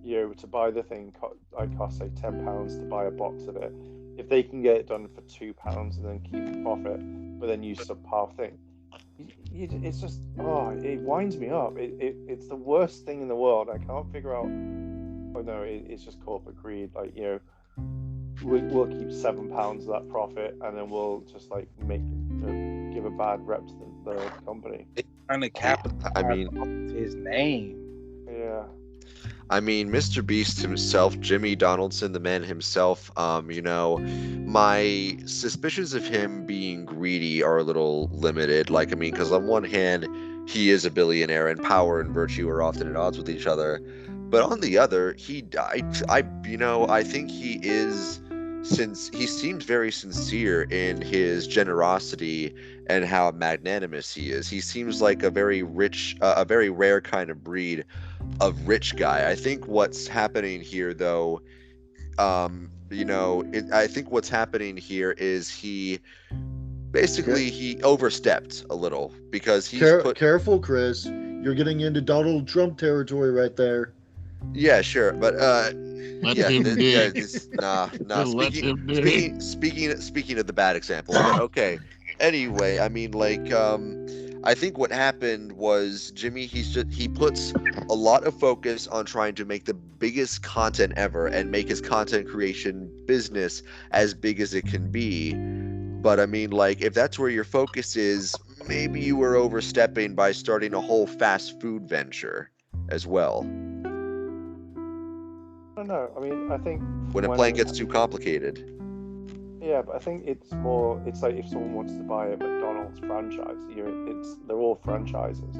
to buy the thing cost say £10 to buy a box of it. If they can get it done for £2 and then keep the profit, but then use subpar thing, it's just it winds me up. It's the worst thing in the world. I can't figure out. Oh no, it's just corporate greed. Like, we'll keep £7 of that profit, and then we'll just like give a bad rep to the company. It's trying to capitalize off his name. Yeah. I mean, Mr. Beast himself, Jimmy Donaldson, the man himself, my suspicions of him being greedy are a little limited. Like, I mean, because on one hand, he is a billionaire and power and virtue are often at odds with each other. But on the other, I think he is, since he seems very sincere in his generosity and how magnanimous he is. He seems like a very rich, a very rare kind of breed of rich guy. I think what's happening here, though, I think what's happening here is he overstepped a little, because he's careful, Chris. You're getting into Donald Trump territory right there. Yeah, sure, but Let him dig. Speaking of the bad example, but okay. Anyway, I mean, like, I think what happened was Jimmy, he puts a lot of focus on trying to make the biggest content ever and make his content creation business as big as it can be. But I mean, like, if that's where your focus is, maybe you were overstepping by starting a whole fast food venture as well. I don't know. I mean, I think when a plan gets too complicated. Yeah, but I think it's like if someone wants to buy a McDonald's franchise, they're all franchises.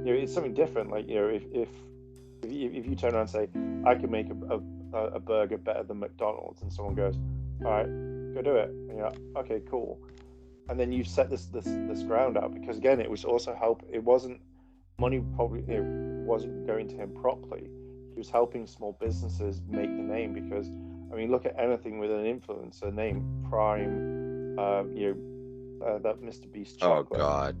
It's something different. Like, if you turn around and say, I can make a burger better than McDonald's, and someone goes, all right, go do it. And you're like, okay, cool. And then you set this ground out, because again, it was also it wasn't money, probably it wasn't going to him properly. He was helping small businesses make the name, because I mean, look at anything with an influencer name, Prime, that Mr. Beast chocolate. Oh God.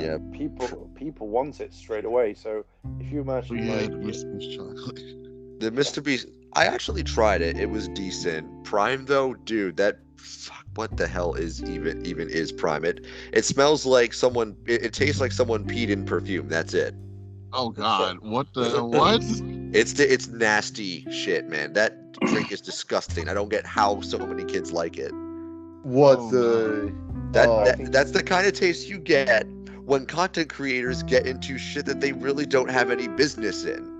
Yeah. People want it straight away. So if you imagine, Mr. Beast chocolate. The Mr. Beast, I actually tried it. It was decent. Prime though, dude, what the hell is even is Prime? It smells like someone. It tastes like someone peed in perfume. That's it. Oh God, what the what? It's nasty shit, man. That drink is disgusting. I don't get how so many kids like it. What Oh, the? That's the kind of taste you get when content creators get into shit that they really don't have any business in.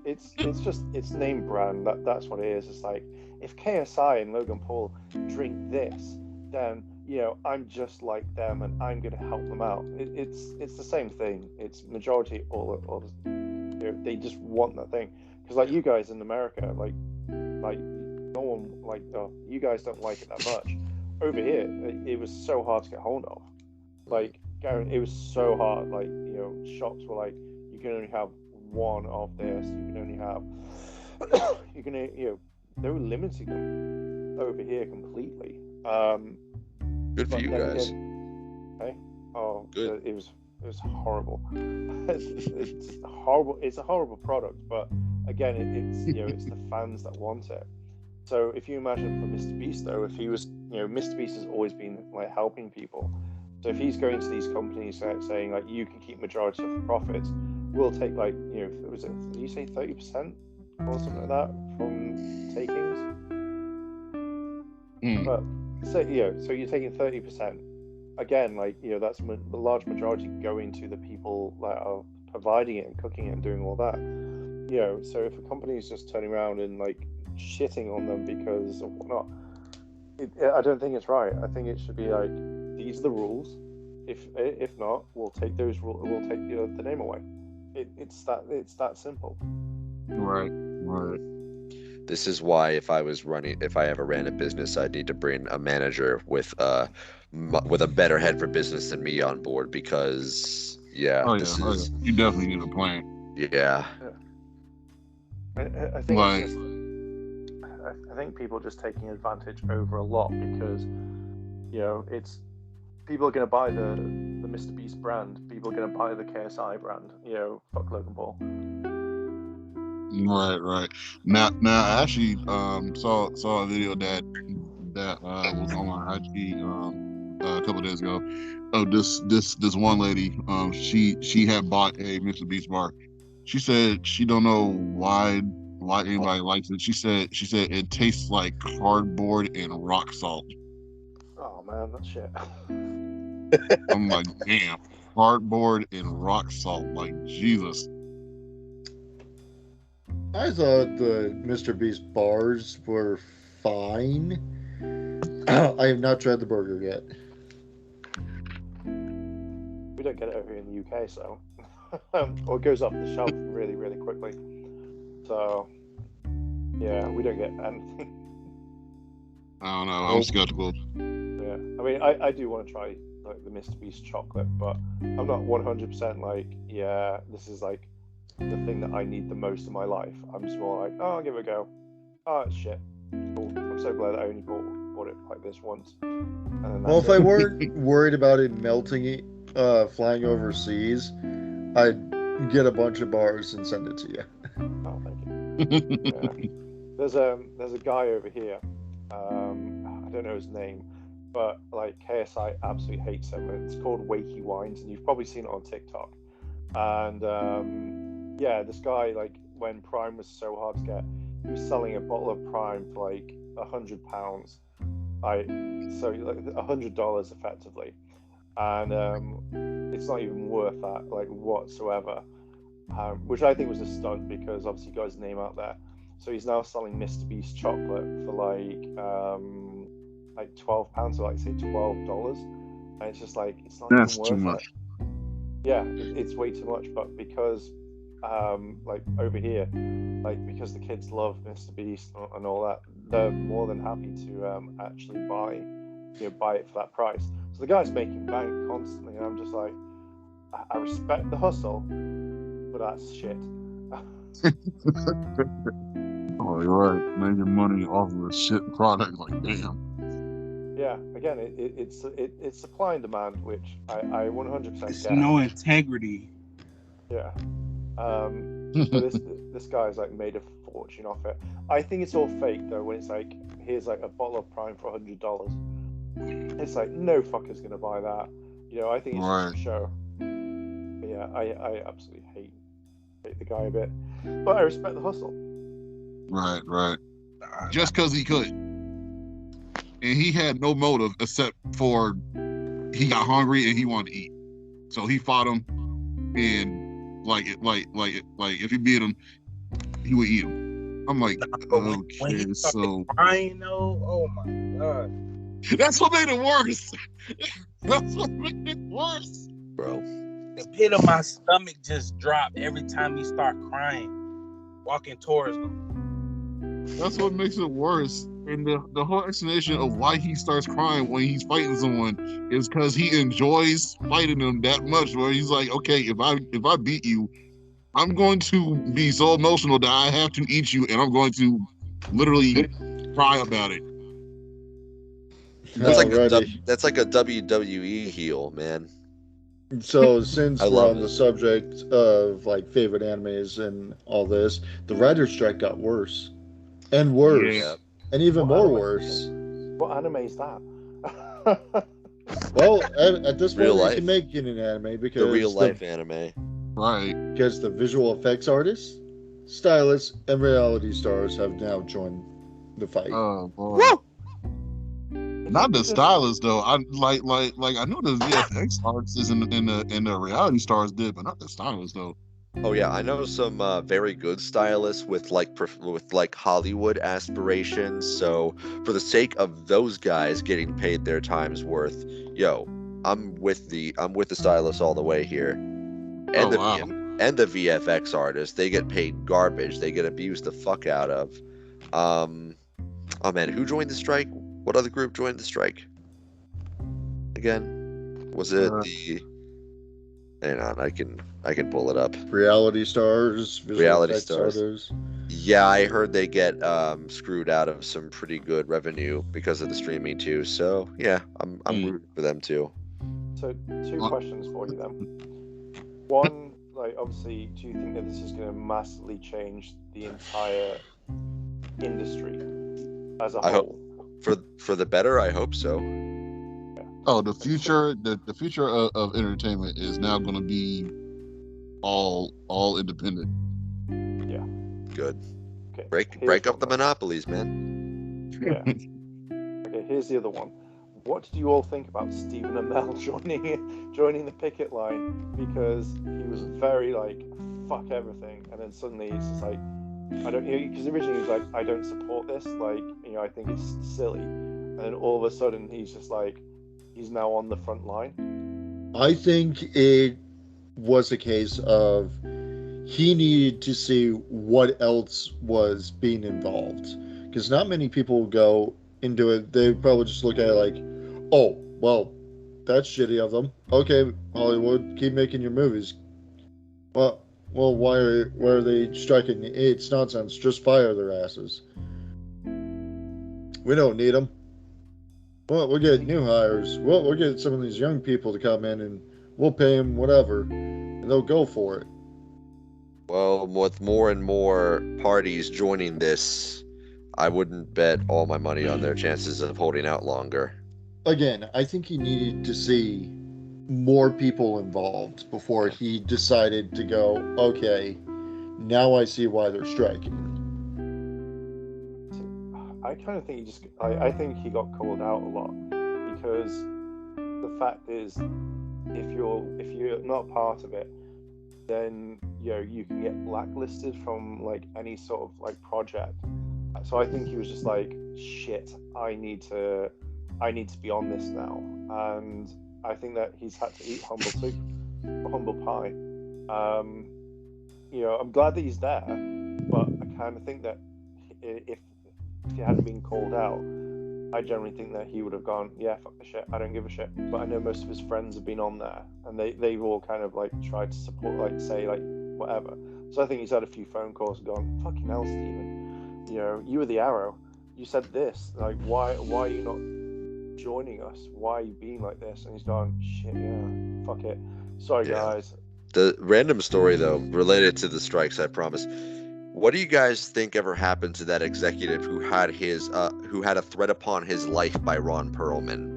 It's name brand. That's what it is. It's like if KSI and Logan Paul drink this, then I'm just like them and I'm going to help them out. It's the same thing. It's majority all they just want that thing because like you guys in America, like no one like you guys don't like it that much. Over here, it was so hard to get hold of. Like Garen, it was so hard. Like shops were like you can only have one of this. You can only have they were limiting them over here completely. Good for you guys. Good. It was horrible. It's horrible. It's a horrible product, but again, it's the fans that want it. So if you imagine for Mr. Beast though, if he was, Mr. Beast has always been like helping people. So if he's going to these companies saying like you can keep majority of the profits, we'll take like was it? Did you say 30% or something like that from takings? But so you're taking 30%. Again, like that's the large majority going to the people that are providing it and cooking it and doing all that. So if a company is just turning around and like shitting on them because of whatnot, I don't think it's right. I think it should be like these are the rules. If not, we'll take those rules. We'll take the name away. It's that simple. Right. This is why if I ever ran a business, I'd need to bring a manager with a better head for business than me on board because you definitely need a plan. Yeah. I think I think people are just taking advantage over a lot because it's people are going to buy the Mr. Beast brand. People are going to buy the KSI brand. Fuck Logan Paul. Right. Now I actually saw a video that was on my IG a couple of days ago. Oh, this one lady, she had bought a Mr. Beast bar. She said she don't know why anybody likes it. She said it tastes like cardboard and rock salt. Oh man, that's shit. I'm like, damn, cardboard and rock salt, like Jesus. I thought the Mr. Beast bars were fine. I have not tried the burger yet. We don't get it over here in the UK, so or it goes off the shelf really, really quickly. So yeah, we don't get anything. I don't know. I'm skeptical. Yeah, I mean, I do want to try like the Mr. Beast chocolate, but I'm not 100% like, yeah, this is like the thing that I need the most in my life. I'm just more like, oh, I'll give it a go. Oh, it's shit. Cool. I'm so glad I only bought it like this once. Well, if I weren't worried about it melting, flying overseas, I'd get a bunch of bars and send it to you. Oh, thank you. Yeah. There's a guy over here. I don't know his name, but like KSI absolutely hates him. It's called Wakey Wines, and you've probably seen it on TikTok. And yeah, this guy, like when Prime was so hard to get, he was selling a bottle of Prime for like £100. So like $100 effectively, and it's not even worth that like whatsoever. Which I think was a stunt because obviously he got his name out there. So he's now selling Mr. Beast chocolate for like £12, so like say $12, and it's just like it's not That's even worth too much. it. Yeah, it's way too much. But because like over here, like because the kids love Mr. Beast and all that, they're more than happy to actually buy it for that price. So the guy's making bank constantly, and I'm just like, I respect the hustle, but that's shit. Oh, you're right. Making money off of a shit product, like damn. Yeah, again, it's supply and demand, which I 100% There's get. no integrity. Yeah. So this guy's like made a fortune off it. I think it's all fake though. When it's like, here's like a bottle of Prime for $100, it's like no fucker's gonna buy that. You know, I think it's just a show. But yeah, I absolutely hate the guy a bit, but I respect the hustle. Right. Just because he could, and he had no motive except for he got hungry and he wanted to eat, so he fought him, and like if he beat him, he would eat him. I'm like, okay, so crying though, oh my god, that's what made it worse. That's what made it worse, bro. The pit of my stomach just dropped every time he start crying, walking towards them. That's what makes it worse. And the whole explanation of why he starts crying when he's fighting someone is because he enjoys fighting them that much. Where he's like, okay, if I beat you, I'm going to be so emotional that I have to eat you, and I'm going to literally cry about it. That's like a WWE heel, man. So since we're on the subject of like favorite animes and all this, the writer's strike got worse and worse and even more worse. What anime is that? Well, at this point, you can make it an anime because the real life anime, right? Because the visual effects artists, stylists, and reality stars have now joined the fight. Oh boy. Woo! Not the stylist though. I like I know the VFX artists in the reality stars did, but not the stylist though. Oh yeah, I know some very good stylists with like Hollywood aspirations. So for the sake of those guys getting paid their time's worth, I'm with the stylists all the way here. And and the VFX artists, they get paid garbage. They get abused the fuck out of. Oh man, who joined the strike? What other group joined the strike? Again, was it the? Hang on, I can pull it up. Reality stars. Reality stars. Yeah, I heard they get screwed out of some pretty good revenue because of the streaming too. So yeah, I'm rooting for them too. So 2 questions for you then. One, like obviously, do you think that this is going to massively change the entire industry as a whole? I hope for the better. I hope so. Oh, the future of entertainment is now going to be all independent. Yeah. Good. Okay. Break up the monopolies, man. Yeah. Okay. Here's the other one. What did you all think about Stephen Amell joining the picket line? Because he was very like fuck everything, and then suddenly it's just like I don't. Because originally he was like I don't support this. Like I think it's silly, and then all of a sudden he's just like. He's now on the front line. I think it was a case of he needed to see what else was being involved. Because not many people go into it. They probably just look at it like, oh, well, that's shitty of them. Okay, Hollywood, keep making your movies. Well, why are they striking? It's nonsense. Just fire their asses. We don't need them. Well, we'll get new hires. We'll get some of these young people to come in and we'll pay them whatever. And they'll go for it. Well, with more and more parties joining this, I wouldn't bet all my money on their chances of holding out longer. Again, I think he needed to see more people involved before he decided to go, okay, now I see why they're striking. I kind of think I think he got called out a lot because the fact is, if you're not part of it, then you can get blacklisted from like any sort of like project. So I think he was just like, shit, I need to be on this now, and I think that he's had to eat humble soup or humble pie. I'm glad that he's there, but I kind of think that if he hadn't been called out, I generally think that he would have gone, yeah, fuck the shit, I don't give a shit. But I know most of his friends have been on there, and they've all kind of like tried to support, like say like whatever. So I think he's had a few phone calls and gone, fucking hell, Stephen, you were the arrow. You said this, like why are you not joining us? Why are you being like this? And he's gone, shit, yeah, fuck it. Sorry, guys. The random story though, related to the strikes, I promise. What do you guys think ever happened to that executive who had a threat upon his life by Ron Perlman?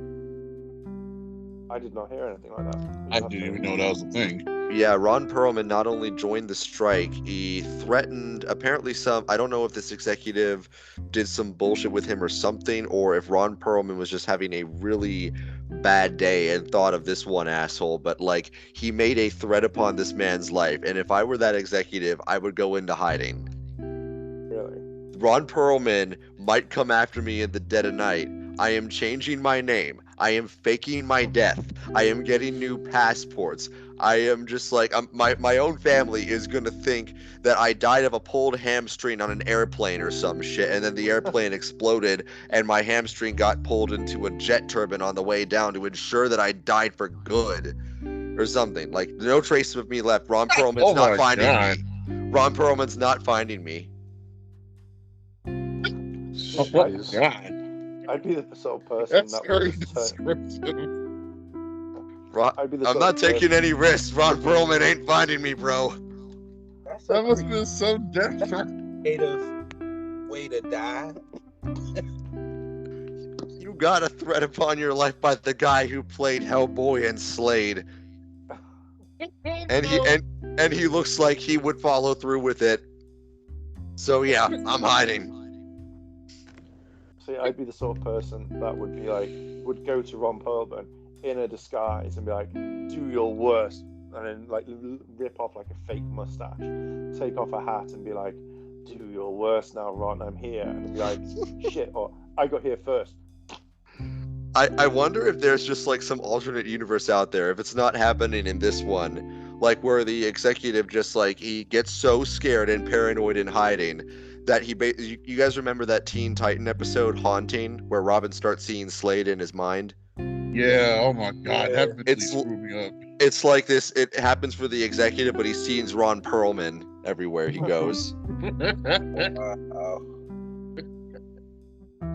I did not hear anything like that. I didn't even know that was a thing. Yeah, Ron Perlman not only joined the strike, he threatened apparently I don't know if this executive did some bullshit with him or something, or if Ron Perlman was just having a really bad day and thought of this one asshole, but like he made a threat upon this man's life, and if I were that executive, I would go into hiding. Really? Ron Perlman might come after me in the dead of night. I am changing my name. I am faking my death. I am getting new passports. I am just like, my own family is going to think that I died of a pulled hamstring on an airplane or some shit, and then the airplane exploded and my hamstring got pulled into a jet turbine on the way down to ensure that I died for good or something. Like, no trace of me left. Ron Perlman's not finding me. Ron Perlman's not finding me. Oh my God. I'd be the sort of person That's that very would descriptive. I'm not taking any risks. Ron Perlman ain't finding me, bro. That must have been so different. Way to die. You got a threat upon your life by the guy who played Hellboy and Slade, and he looks like he would follow through with it. So yeah, I'm hiding. See, I'd be the sort of person that would go to Ron Perlman in a disguise and be like, do your worst, and then like rip off like a fake mustache, take off a hat and be like, do your worst now, Ron, I'm here, and be like, shit, or I got here first. I wonder if there's just like some alternate universe out there, if it's not happening in this one, like where the executive just like he gets so scared and paranoid and hiding that you guys remember that Teen Titan episode Haunting, where Robin starts seeing Slade in his mind? Yeah, oh my God, that really It's- screwed me up. It's like this, it happens for the executive, but he sees Ron Perlman everywhere he goes.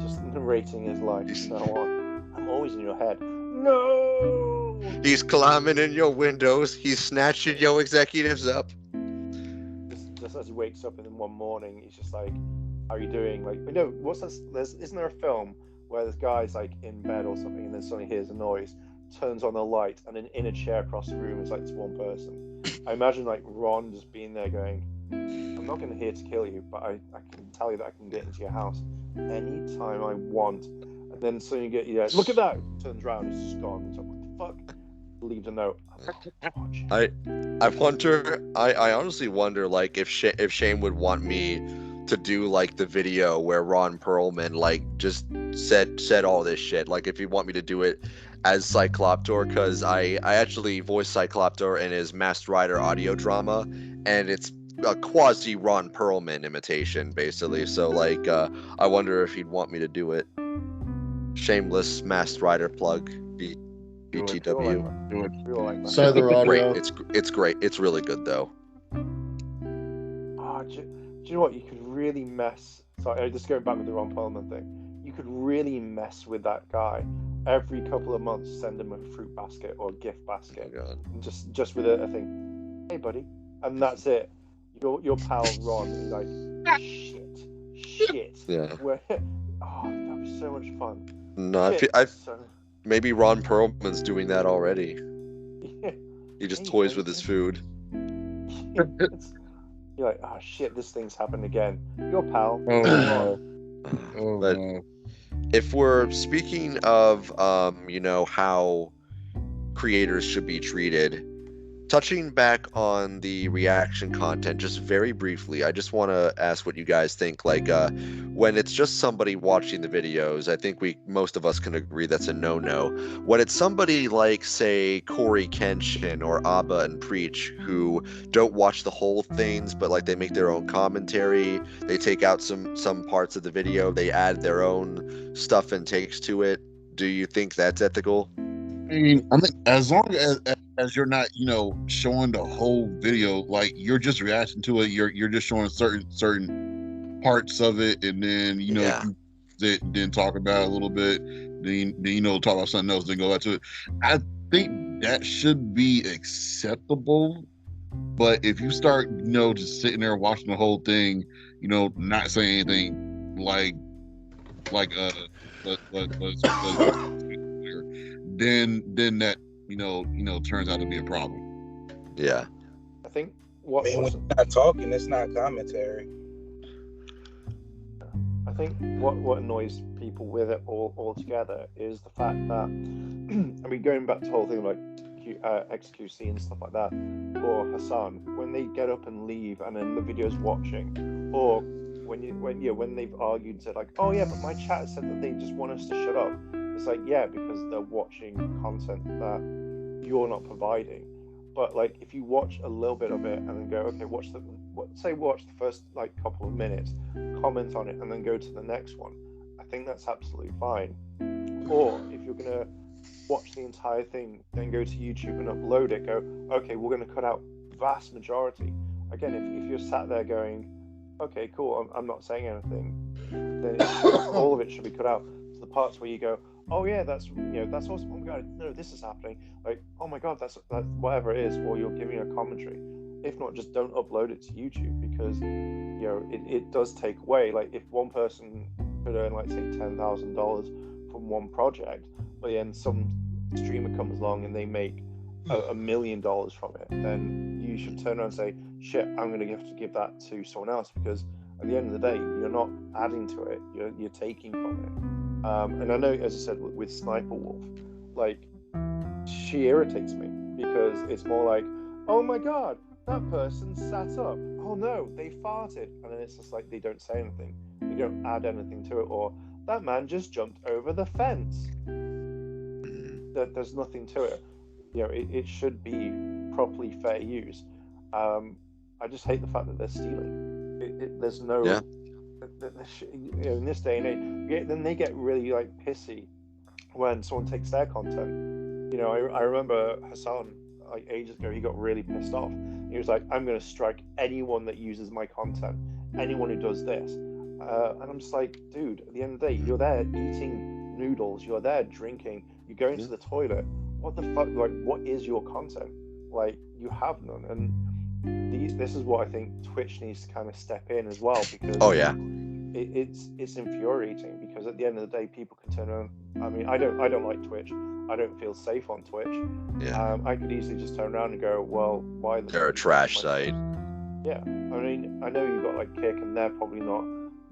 Just narrating his life from now on. I'm always in your head. No! He's climbing in your windows, he's snatching your executives up. Just as he wakes up, and then one morning he's just like, how are you doing? Like, no, what's this? Isn't there a film where this guy's like in bed or something, and then suddenly hears a noise, turns on the light, and then in a chair across the room is like this one person. I imagine like Ron just being there going, I'm not going to here to kill you, but I can tell you that I can get into your house anytime I want. And then suddenly you get, look at that! Turns around, it's just gone. It's like, what the fuck? Leaves a note. I wonder, I honestly wonder like if Shane would want me to do like the video where Ron Perlman like just said all this shit, like if he'd want me to do it as Cycloptor, because I actually voiced Cycloptor in his Masked Rider audio drama, and it's a quasi Ron Perlman imitation basically, so like I wonder if he'd want me to do it. Shameless Masked Rider plug. BTW. Do it. Cyther audio. Great. It's great. It's really good though. Do you know what? You could really mess. Sorry, just going back with the Ron Perlman thing. You could really mess with that guy. Every couple of months, send him a fruit basket or a gift basket, Oh, God. and just with a thing. Hey, buddy, and that's it. Your pal Ron is like, shit. Yeah. That'd be so much fun. No, maybe Ron Perlman's doing that already. Yeah. He just Hey, toys with his food. You're like, oh shit, this thing's happened again. Your pal. Oh no. Oh But- no. If we're speaking of, how creators should be treated, touching back on the reaction content just very briefly, I just want to ask what you guys think. Like, when it's just somebody watching the videos, I think most of us can agree that's a no-no. When it's somebody like, say, Corey Kenshin or Abba and Preach, who don't watch the whole things, but like they make their own commentary, they take out some parts of the video, they add their own stuff and takes to it. Do you think that's ethical? I mean, I think as long as you're not, showing the whole video, like you're just reacting to it, you're just showing certain parts of it, and then Yeah. then talk about it a little bit, then talk about something else, then go back to it. I think that should be acceptable. But if you start, just sitting there watching the whole thing, not saying anything then that turns out to be a problem. Yeah. I think when you're not talking, it's not commentary. I think what annoys people with it all together is the fact that, I mean, going back to the whole thing like XQC and stuff like that, or Hassan, when they get up and leave and then the video's watching, or when they've argued and said like, oh yeah, but my chat said that they just want us to shut up. It's like, yeah, because they're watching content that you're not providing. But like, if you watch a little bit of it and then go, okay, watch the first like couple of minutes, comment on it, and then go to the next one, I think that's absolutely fine. Or if you're gonna watch the entire thing, then go to YouTube and upload it, go, okay, we're gonna cut out vast majority. Again, if you're sat there going, okay, cool, I'm not saying anything, then all of it should be cut out. So the parts where you go, oh yeah, that's awesome. Oh my god, no, this is happening. Like, oh my god, that's whatever it is, or you're giving a commentary. If not, just don't upload it to YouTube, because it does take away. Like, if one person could earn, like, say, $10,000 from one project, but then some streamer comes along and they make $1 million from it, then you should turn around and say, shit, I'm going to have to give that to someone else, because at the end of the day, you're not adding to it, you're taking from it. And I know, as I said, with Sniper Wolf, like, she irritates me, because it's more like, oh my god, that person sat up, oh no, they farted, and then it's just like, they don't say anything, they don't add anything to it, or that man just jumped over the fence. There's nothing to it. It should be properly fair use. I just hate the fact that they're stealing. There's no... Yeah. In this day and age, then they get really like pissy when someone takes their content. I remember Hassan, like, ages ago, he got really pissed off. He was like, I'm going to strike anyone that uses my content, anyone who does this. And I'm just like, dude, at the end of the day, you're there eating noodles, you're there drinking, you're going to the toilet. What the fuck? Like, what is your content? Like, you have none. And this is what I think Twitch needs to kind of step in as well, because it's infuriating, because at the end of the day, people can turn around. I mean, I don't like Twitch. I don't feel safe on Twitch. Yeah. I could easily just turn around and go, well, why? They're a trash site. Yeah. I mean, I know you've got like Kick, and they're probably not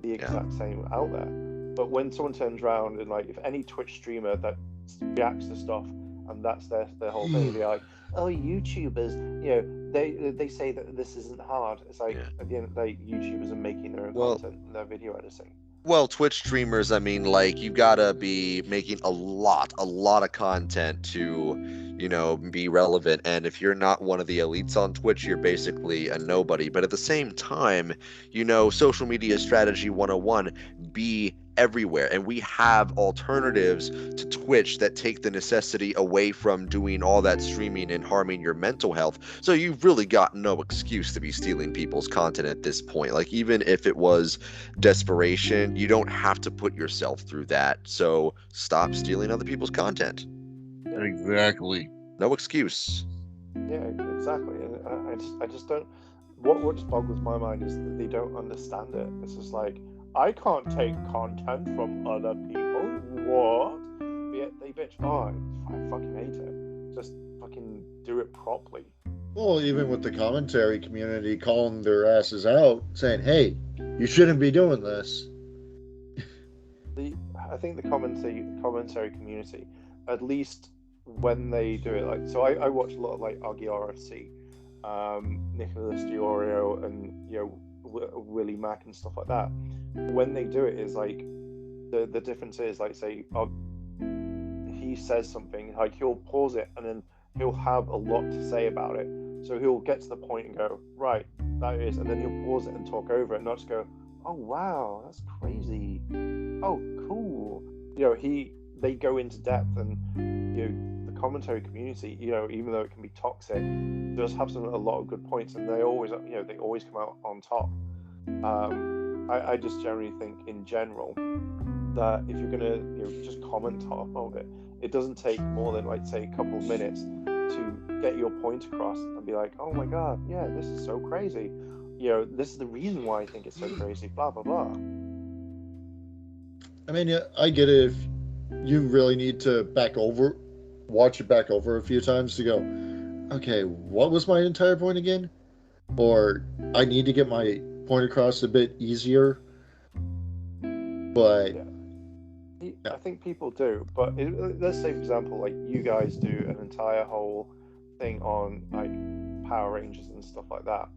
the exact same out there. But when someone turns around and, like, if any Twitch streamer that reacts to stuff and that's their whole thing, they're like, oh, YouTubers, they say that this isn't hard. It's like, at the end of the day, YouTubers are making their own content and their video editing. Well, Twitch streamers, I mean, like, you gotta be making a lot of content to, be relevant. And if you're not one of the elites on Twitch, you're basically a nobody. But at the same time, social media strategy 101, be everywhere. And we have alternatives to Twitch that take the necessity away from doing all that streaming and harming your mental health. So you've really got no excuse to be stealing people's content at this point. Like, even if it was desperation, you don't have to put yourself through that. So stop stealing other people's content. Exactly. No excuse. Yeah, exactly. I just don't. What just boggles my mind is that they don't understand it. It's just like, I can't take content from other people. What? But yet they bitch. Oh, I fucking hate it. Just fucking do it properly. Well, even with the commentary community calling their asses out, saying, "Hey, you shouldn't be doing this." I think the commentary community, at least when they do it, like, so I watch a lot of like Augie RFC, Nicholas Diorio, and Willie Mack and stuff like that. When they do it, is like the difference is, like, say he says something, like, he'll pause it and then he'll have a lot to say about it, so he'll get to the point and go, right, that is, and then he'll pause it and talk over it, and not just go, oh wow, that's crazy, oh cool. They go into depth, and the commentary community, even though it can be toxic, does have a lot of good points, and they always come out on top. I just generally think, in general, that if you're gonna just comment top of it, it doesn't take more than, like, say, a couple of minutes to get your point across and be like, oh my god, yeah, this is so crazy. You know, this is the reason why I think it's so crazy. Blah blah blah. I mean, yeah, I get it if you really need to watch it back over a few times to go, okay, what was my entire point again? Or I need to get my point across a bit easier. But I think people do. But let's say, for example, like you guys do an entire whole thing on like Power Rangers and stuff like that,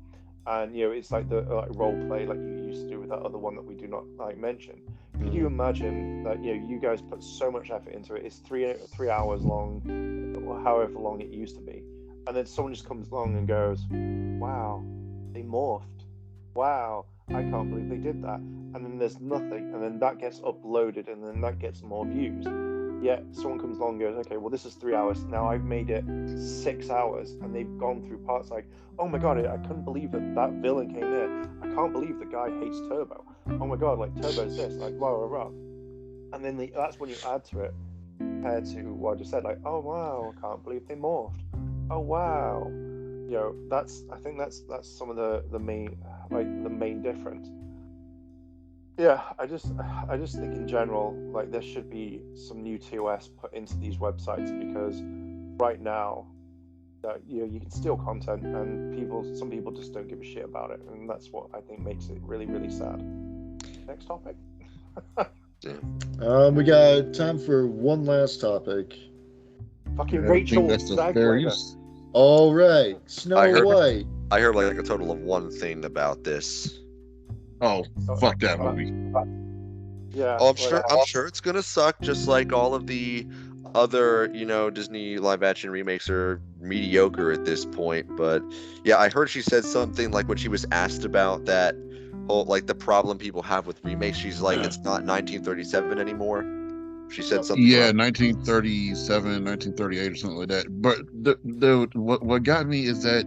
and you know it's like the role play like you used to do with that other one that we do not like mention. Could you imagine that you guys put so much effort into it? It's 3 hours long, or however long it used to be, and then someone just comes along and goes, "Wow, they morphed! Wow, I can't believe they did that." And then there's nothing, and then that gets uploaded, and then that gets more views. Yet someone comes along and goes, "Okay, well this is 3 hours. Now I've made it 6 hours," and they've gone through parts like, "Oh my god, I couldn't believe that villain came there. I can't believe the guy hates Turbo. Oh my god, like Turbo's this, like blah blah blah." And then that's when you add to it, compared to what I just said, like, "Oh wow, I can't believe they morphed. Oh wow." I think that's some of the main difference. Yeah, I just think in general, like there should be some new TOS put into these websites, because right now, you can steal content and some people just don't give a shit about it, and that's what I think makes it really, really sad. Next topic. We got time for one last topic. Fucking I Rachel think that's the fair use. All right, Snow White. I heard like a total of one thing about this. Oh, fuck that movie. Yeah. Oh, I'm sure it's gonna suck, just like all of the other, Disney live action remakes are mediocre at this point. But yeah, I heard she said something like when she was asked about that whole like the problem people have with remakes, she's like, it's not 1937 anymore. She said something. Yeah, 1937, 1938 or something like that. But what got me is that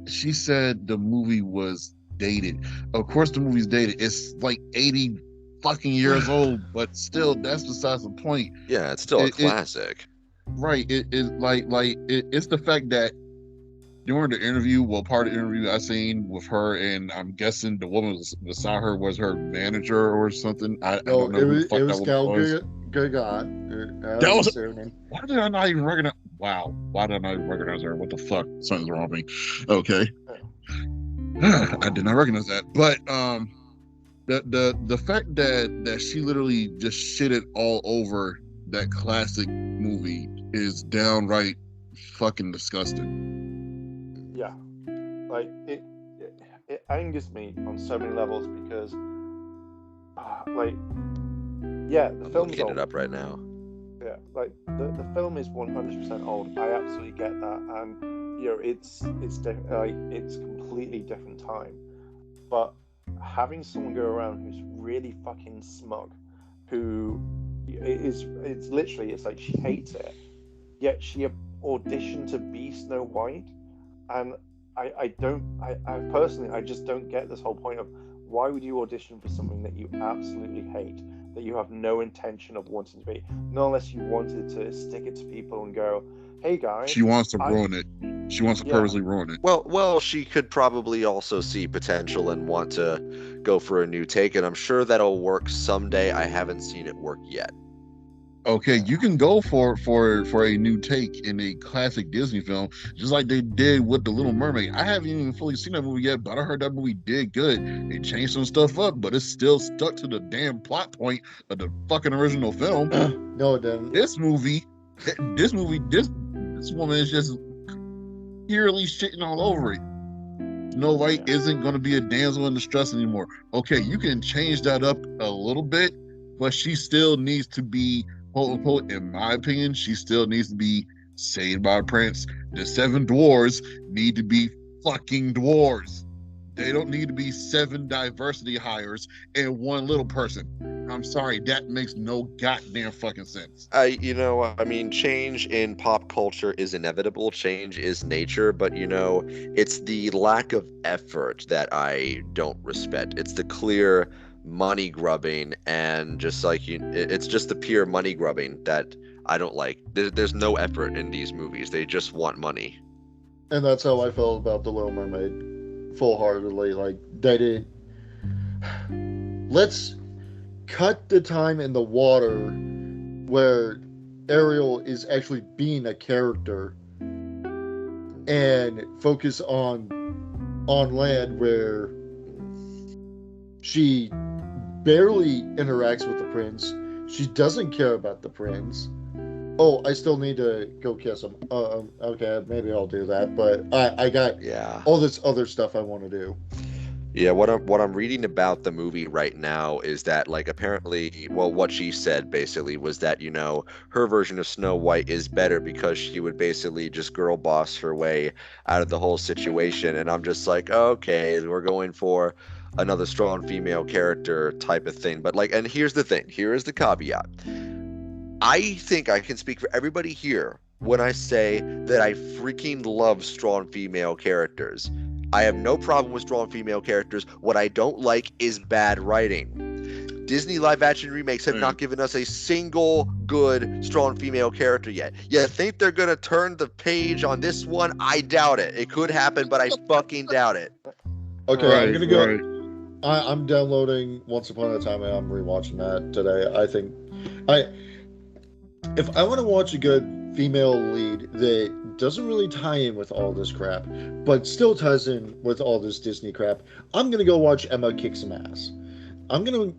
she said the movie was dated. Of course the movie's dated. It's like 80 fucking years old, but still that's besides the point. Yeah, it's still a classic. Right. It's the fact that during the interview, part of the interview I seen with her, and I'm guessing the woman beside her was her manager or something. I don't know who the fuck that was. Gaga. That was her name. Why did I not even recognize? Wow, why did I not even recognize her? What the fuck? Something's wrong with me. Okay. I did not recognize that, but the fact that she literally just shitted all over that classic movie is downright fucking disgusting. Yeah, like it angers me on so many levels, because the film's looking old. it up right now. Yeah, like the film is 100% old. I absolutely get that, and it's completely different time. But having someone go around who's really fucking smug, who it's like she hates it, yet she auditioned to be Snow White, and I personally just don't get this whole point of why would you audition for something that you absolutely hate, that you have no intention of wanting to be, not unless you wanted to stick it to people and go, "Hey guys." She wants to ruin it. She wants to purposely ruin it. Well, she could probably also see potential and want to go for a new take, and I'm sure that'll work someday. I haven't seen it work yet. Okay, you can go for a new take in a classic Disney film, just like they did with The Little Mermaid. I haven't even fully seen that movie yet, but I heard that movie did good. They changed some stuff up, but it's still stuck to the damn plot point of the fucking original film. No, it didn't. This woman is just purely shitting all over it. Snow White isn't going to be a damsel in distress anymore. Okay, you can change that up a little bit, but she still needs to be, quote unquote, in my opinion, she still needs to be saved by a prince. The 7 dwarves need to be fucking dwarves. They don't need to be 7 diversity hires and 1 little person. I'm sorry, that makes no goddamn fucking sense. Change in pop culture is inevitable. Change is nature, but it's the lack of effort that I don't respect. It's the clear money grubbing, and just like it's just the pure money grubbing that I don't like. There's no effort in these movies. They just want money. And that's how I felt about The Little Mermaid, full-heartedly. Like, they did. Let's cut the time in the water where Ariel is actually being a character and focus on land where she barely interacts with the prince. She doesn't care about the prince. Oh, I still need to go kiss him. Okay, maybe I'll do that. But I got all this other stuff I want to do. Yeah, what I'm reading about the movie right now is that, like, apparently, well, what she said basically was that, you know, her version of Snow White is better because she would basically just girl boss her way out of the whole situation. And I'm just like, okay, we're going for another strong female character type of thing. But, like, and here's the thing, here is the caveat. I think I can speak for everybody here when I say that I freaking love strong female characters. I have no problem with strong female characters. What I don't like is bad writing. Disney live-action remakes have not given us a single good strong female character yet. You think they're going to turn the page on this one? I doubt it. It could happen, but I fucking doubt it. Okay, I'm going to go... I'm downloading Once Upon a Time, and I'm rewatching that today. I think... If I want to watch a good female lead that doesn't really tie in with all this crap, but still ties in with all this Disney crap, I'm going to go watch Emma kick some ass. I'm going to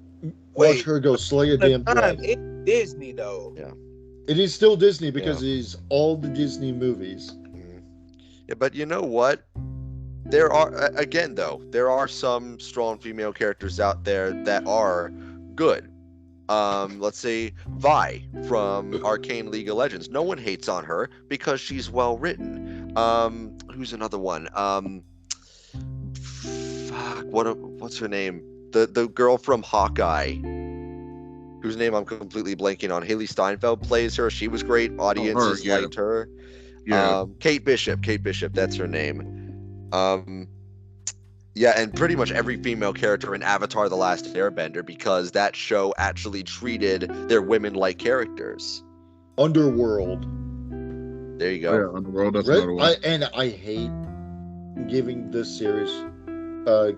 watch her go slay a damn dragon. It's Disney, though. Yeah. It is still Disney because it is all the Disney movies. Yeah, but you know what? There are some strong female characters out there that are good. Let's say Vi from Arcane League of Legends. No one hates on her because she's well written. Who's another one? What's her name? The girl from Hawkeye, whose name I'm completely blanking on. Haley Steinfeld plays her. She was great. Audiences liked her. Yeah. Kate Bishop, that's her name. Yeah, and pretty much every female character in Avatar: The Last Airbender, because that show actually treated their women like characters. Underworld. There you go. Yeah, Underworld, that's another one. I hate giving this series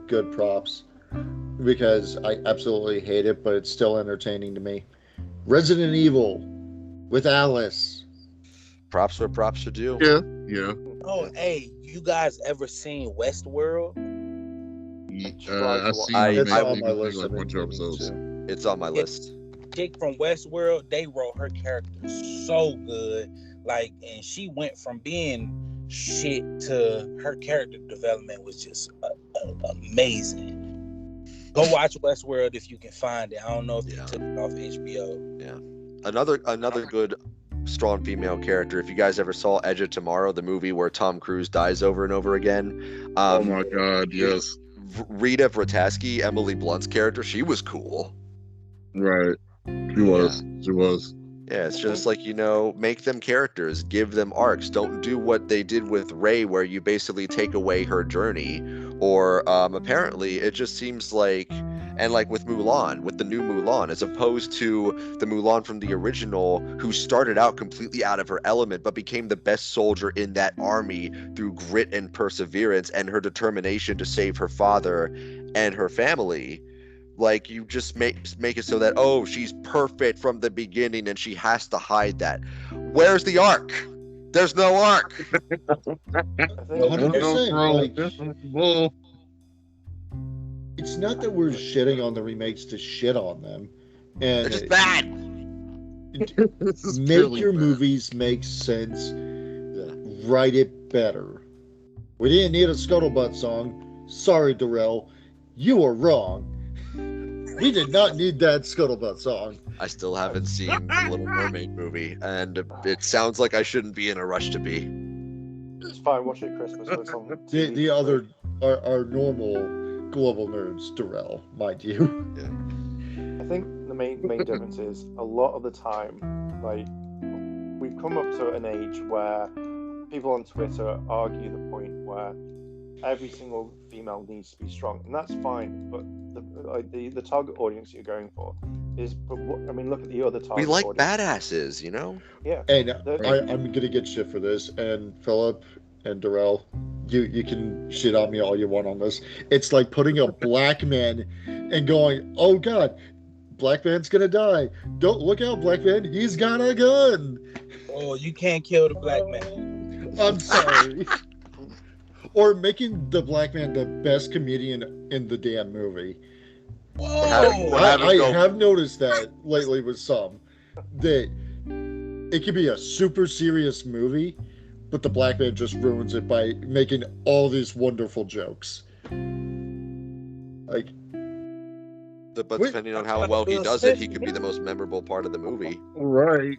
good props because I absolutely hate it, but it's still entertaining to me. Resident Evil with Alice. Props where props are due. Yeah. Oh, hey, you guys ever seen Westworld? I've seen it's on my list. Like bunch of episodes. It's on my list. Chick from Westworld, they wrote her character so good. Like, and she went from being shit to her character development was just amazing. Go watch Westworld if you can find it. I don't know if they took it off HBO. Yeah. Another good strong female character. If you guys ever saw Edge of Tomorrow, the movie where Tom Cruise dies over and over again. Oh my God, yes. Rita Vrataski, Emily Blunt's character, she was cool. Right. She was. Yeah, it's just like, you know, make them characters, give them arcs. Don't do what they did with Rey, where you basically take away her journey. Or apparently, it just seems like, and like with Mulan, with the new Mulan, as opposed to the Mulan from the original, who started out completely out of her element, but became the best soldier in that army through grit and perseverance and her determination to save her father and her family. Like, you just make it so that, oh, she's perfect from the beginning and she has to hide that. Where's the arc? There's no arc. 100%. It's not that we're shitting on the remakes to shit on them. And they're just bad. Make your movies make sense. Write it better. We didn't need a Scuttlebutt song. Sorry, Darrell. You are wrong. We did not need that Scuttlebutt song. I still haven't seen the Little Mermaid movie, and it sounds like I shouldn't be in a rush to be. It's fine, watch it at Christmas. It's on The other, our normal global nerds, Darrell, mind you. I think the main difference is a lot of the time, like, we've come up to an age where people on Twitter argue the point where every single female needs to be strong, and that's fine. But the target audience you're going for is, I mean, look at the other target. We like audience. badasses, you know. Yeah. And I'm gonna get shit for this. And Philip, and Darrell, you can shit on me all you want on this. It's like putting a black man and going, oh God, black man's gonna die. Don't look out, black man. He's got a gun. Oh, you can't kill the black man. I'm sorry. Or making the black man the best comedian in the damn movie. Whoa! I have noticed that lately with some, that it could be a super serious movie, but the black man just ruins it by making all these wonderful jokes. Like, but depending on how well he does it, he could be the most memorable part of the movie. Right.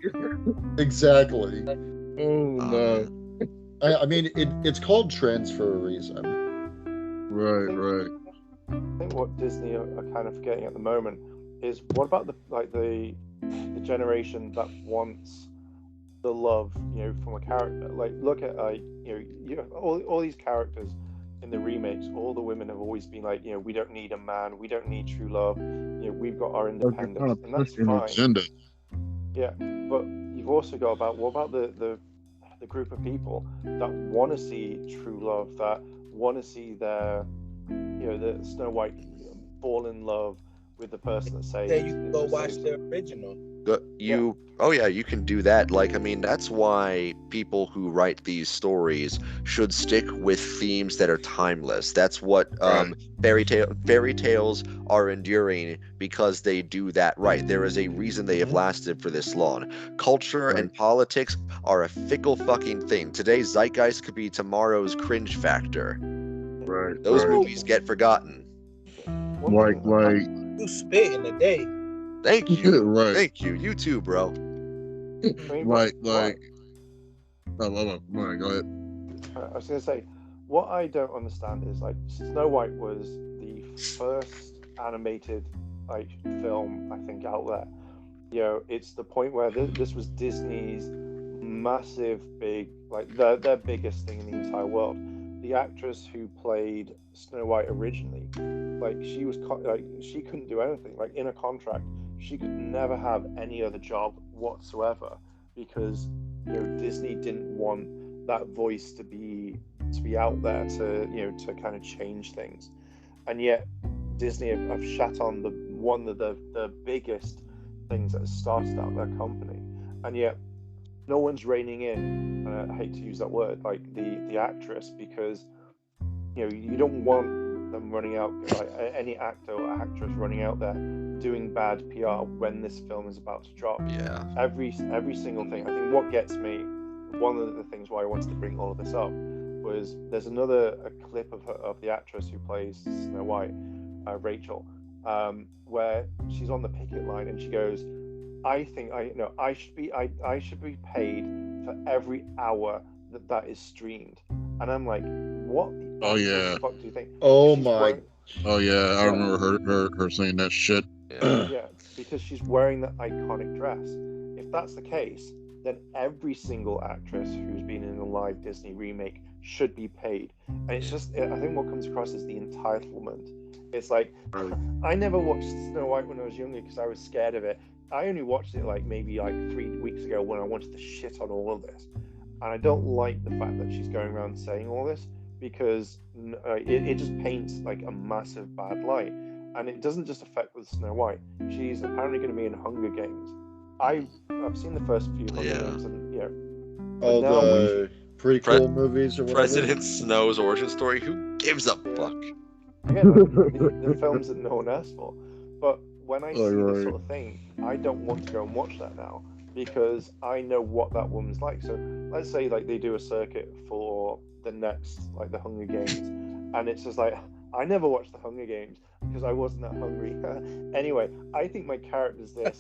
exactly. Oh no. I mean, it's called trends for a reason. Right. I think what Disney are kind of forgetting at the moment is what about the generation that wants the love, from a character. Like, look at all these characters in the remakes. All the women have always been like, we don't need a man, we don't need true love. We've got our independence, and that's fine. Agenda. Yeah, but you've also got what about the group of people that want to see true love, that want to see their, the Snow White fall in love with the person that saves. Yeah, you can go watch the original. You can do that. Like, I mean, that's why people who write these stories should stick with themes that are timeless. That's what fairy tales are enduring, because they do that right. There is a reason they have lasted for this long. Culture and politics are a fickle fucking thing. Today's zeitgeist could be tomorrow's cringe factor. Right. Those movies get forgotten. Like You spit in the day. Thank you. Right. Thank you. You too, bro. Like. Oh, go ahead. I was going to say, what I don't understand is, like, Snow White was the first animated film, I think, out there. It's the point where this was Disney's massive, big, their biggest thing in the entire world. The actress who played Snow White originally, she was she couldn't do anything. Like, in a contract, she could never have any other job whatsoever, because Disney didn't want that voice to be out there to kind of change things. And yet Disney have shat on one of the biggest things that started out their company, and yet no one's reining in, and I hate to use that word, like the actress, because you don't want them running out, any actor or actress running out there doing bad PR when this film is about to drop. Yeah. Every single thing. I think what gets me, one of the things why I wanted to bring all of this up, was there's a clip of the actress who plays Snow White, Rachel, where she's on the picket line and she goes, I think I should be paid for every hour that is streamed. And I'm like, what the fuck do you think? Oh my. Oh yeah, I remember her saying that shit. Yeah, because she's wearing that iconic dress. If that's the case, then every single actress who's been in a live Disney remake should be paid. And it's just, I think what comes across is the entitlement. It's like, I never watched Snow White when I was younger because I was scared of it. I only watched it maybe 3 weeks ago when I wanted to shit on all of this. And I don't like the fact that she's going around saying all this, because it just paints a massive bad light. And it doesn't just affect with Snow White. She's apparently going to be in Hunger Games. I've seen the first few Hunger Games, and all the prequel movies or whatever. President Snow's origin story. Who gives a fuck? Again, the films that no one asked for. But when I see this sort of thing, I don't want to go and watch that now, because I know what that woman's like. So let's say they do a circuit for the next the Hunger Games, and it's just I never watched the Hunger Games because I wasn't that hungry. Anyway, I think my character's this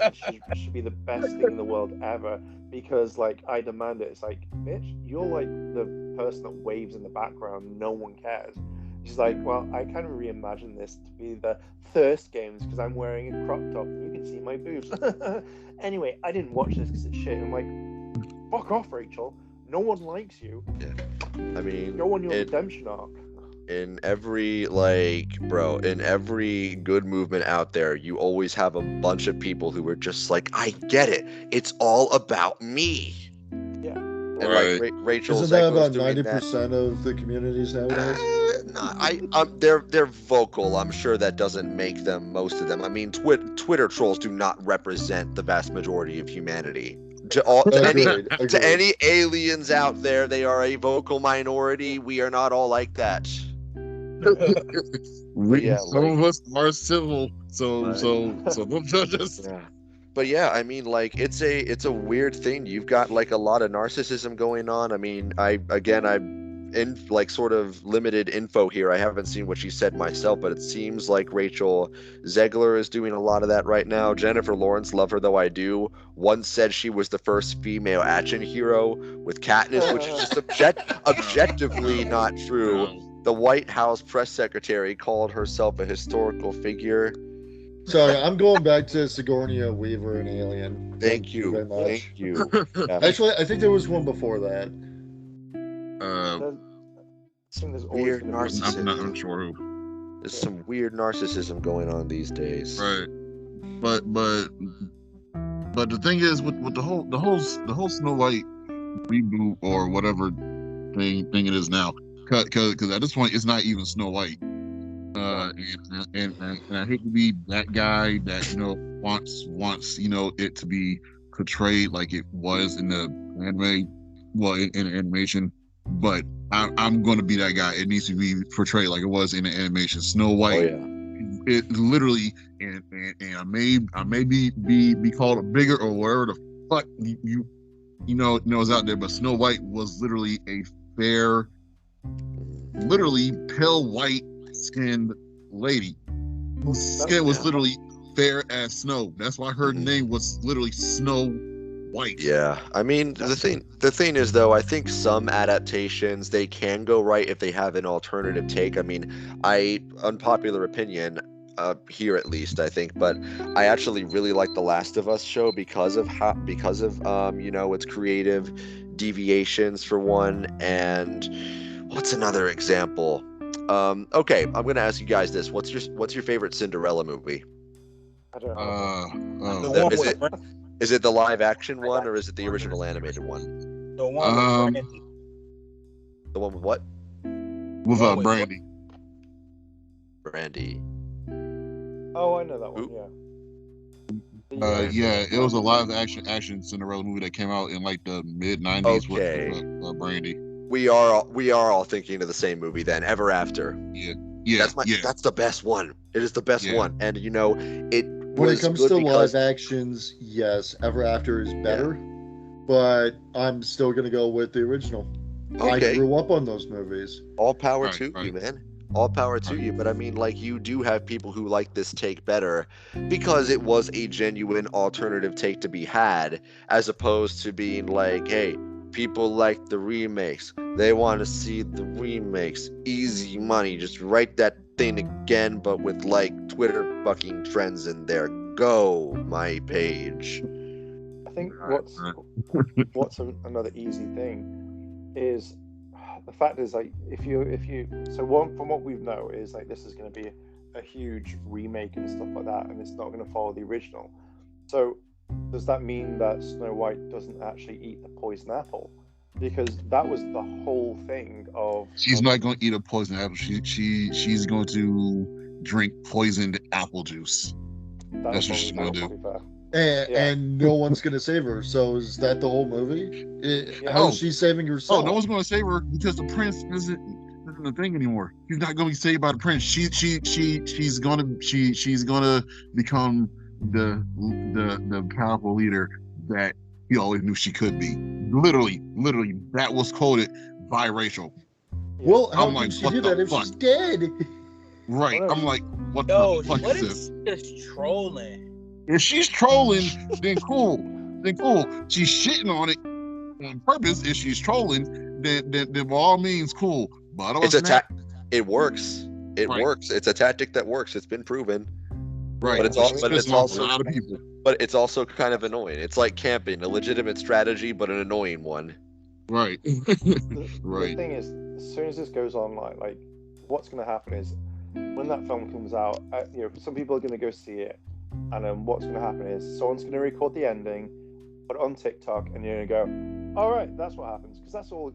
should be the best thing in the world ever, because I demand it. It's bitch, you're the person that waves in the background, no one cares. She's well, I kind of reimagined this to be the Thirst Games because I'm wearing a crop top and you can see my boobs. Anyway, I didn't watch this because it's shit. I'm fuck off, Rachel. No one likes you. Yeah. I mean, go on your redemption arc. In every in every good movement out there, you always have a bunch of people who are just I get it. It's all about me. Yeah. And Right. like Rachel Isn't that Zegler's about doing 90% of the communities nowadays? they're vocal. I'm sure that doesn't make them most of them. I mean, Twitter trolls do not represent the vast majority of humanity. Agreed. To any aliens out there, they are a vocal minority. We are not all like that. Yeah, Some of us are civil, so just Yeah. But yeah, I mean, like it's a weird thing. You've got like a lot of narcissism going on. I mean, I'm in like sort of limited info here. I haven't seen what she said myself, but it seems like Rachel Zegler is doing a lot of that right now. Jennifer Lawrence, love her though I do, once said she was the first female action hero with Katniss, which is just objectively not true. The White House press secretary called herself a historical figure. Sorry, I'm going back to Sigourney Weaver and Alien. Thank you very much. Thank you. Yeah. Actually, I think there was one before that. There's Weird always narcissism. I'm not sure who. There's some weird narcissism going on these days. Right. But the thing is with the whole Snow White reboot or whatever thing it is now, because at this point it's not even Snow White. And I hate to be that guy that wants it to be portrayed like it was in the anime, in animation, but I'm going to be that guy. It needs to be portrayed like it was in the animation. Snow White, it literally, and I may be called a bigot or whatever the fuck you is out there, but Snow White was literally a fair, literally pale white skinned lady whose skin was literally fair as snow. That's why her name was literally Snow White. Yeah, I mean the thing is though, I think some adaptations they can go right if they have an alternative take. I mean, unpopular opinion here at least, I think, but I actually really like the Last of Us show because of its creative deviations for one. And what's another example? Okay, I'm gonna ask you guys this: what's your favorite Cinderella movie? I don't know. Is it the live action one or is it the original animated one? The one with Brandy. The one with what? With Brandy. Brandy. Oh, I know that one. Yeah, it was a live action Cinderella movie that came out in like the mid '90s with Brandy. We are all thinking of the same movie then. Ever After. Yeah. That's the best one. It is the best one, and when it comes to live actions, yes, Ever After is better, but I'm still gonna go with the original. Okay. I grew up on those movies. All power to you, man. All power to you. But I mean, like, you do have people who like this take better because it was a genuine alternative take to be had, as opposed to being like, hey, people like the remakes. They want to see the remakes. Easy money. Just write that thing again, but with like Twitter fucking trends in there. Go, my page. I think what's another easy thing is the fact is, like, if you from what we know is like this is going to be a huge remake and stuff like that, and it's not going to follow the original. So does that mean that Snow White doesn't actually eat the poison apple? Because that was the whole thing of... She's not going to eat a poison apple. She's going to drink poisoned apple juice. That's what she's going to do. And no one's going to save her. So is that the whole movie? How is she saving herself? Oh, no one's going to save her because the prince isn't a thing anymore. She's not going to be saved by the prince. She's going to become the powerful leader that he always knew she could be. Literally, that was quoted by Rachel. Well, how can she do that if she's dead? Right. I'm like, what the fuck is this? She's trolling. If she's trolling, then cool. She's shitting on it on purpose. If she's trolling, then by all means, cool. But it works. It works. It's a tactic that works. It's been proven. Right. But it's also kind of annoying. It's like camping, a legitimate strategy, but an annoying one. Right. The thing is, as soon as this goes on, like what's going to happen is when that film comes out, some people are going to go see it, and then what's going to happen is someone's going to record the ending, put it on TikTok, and you're going to go, all right, that's what happens, because that's all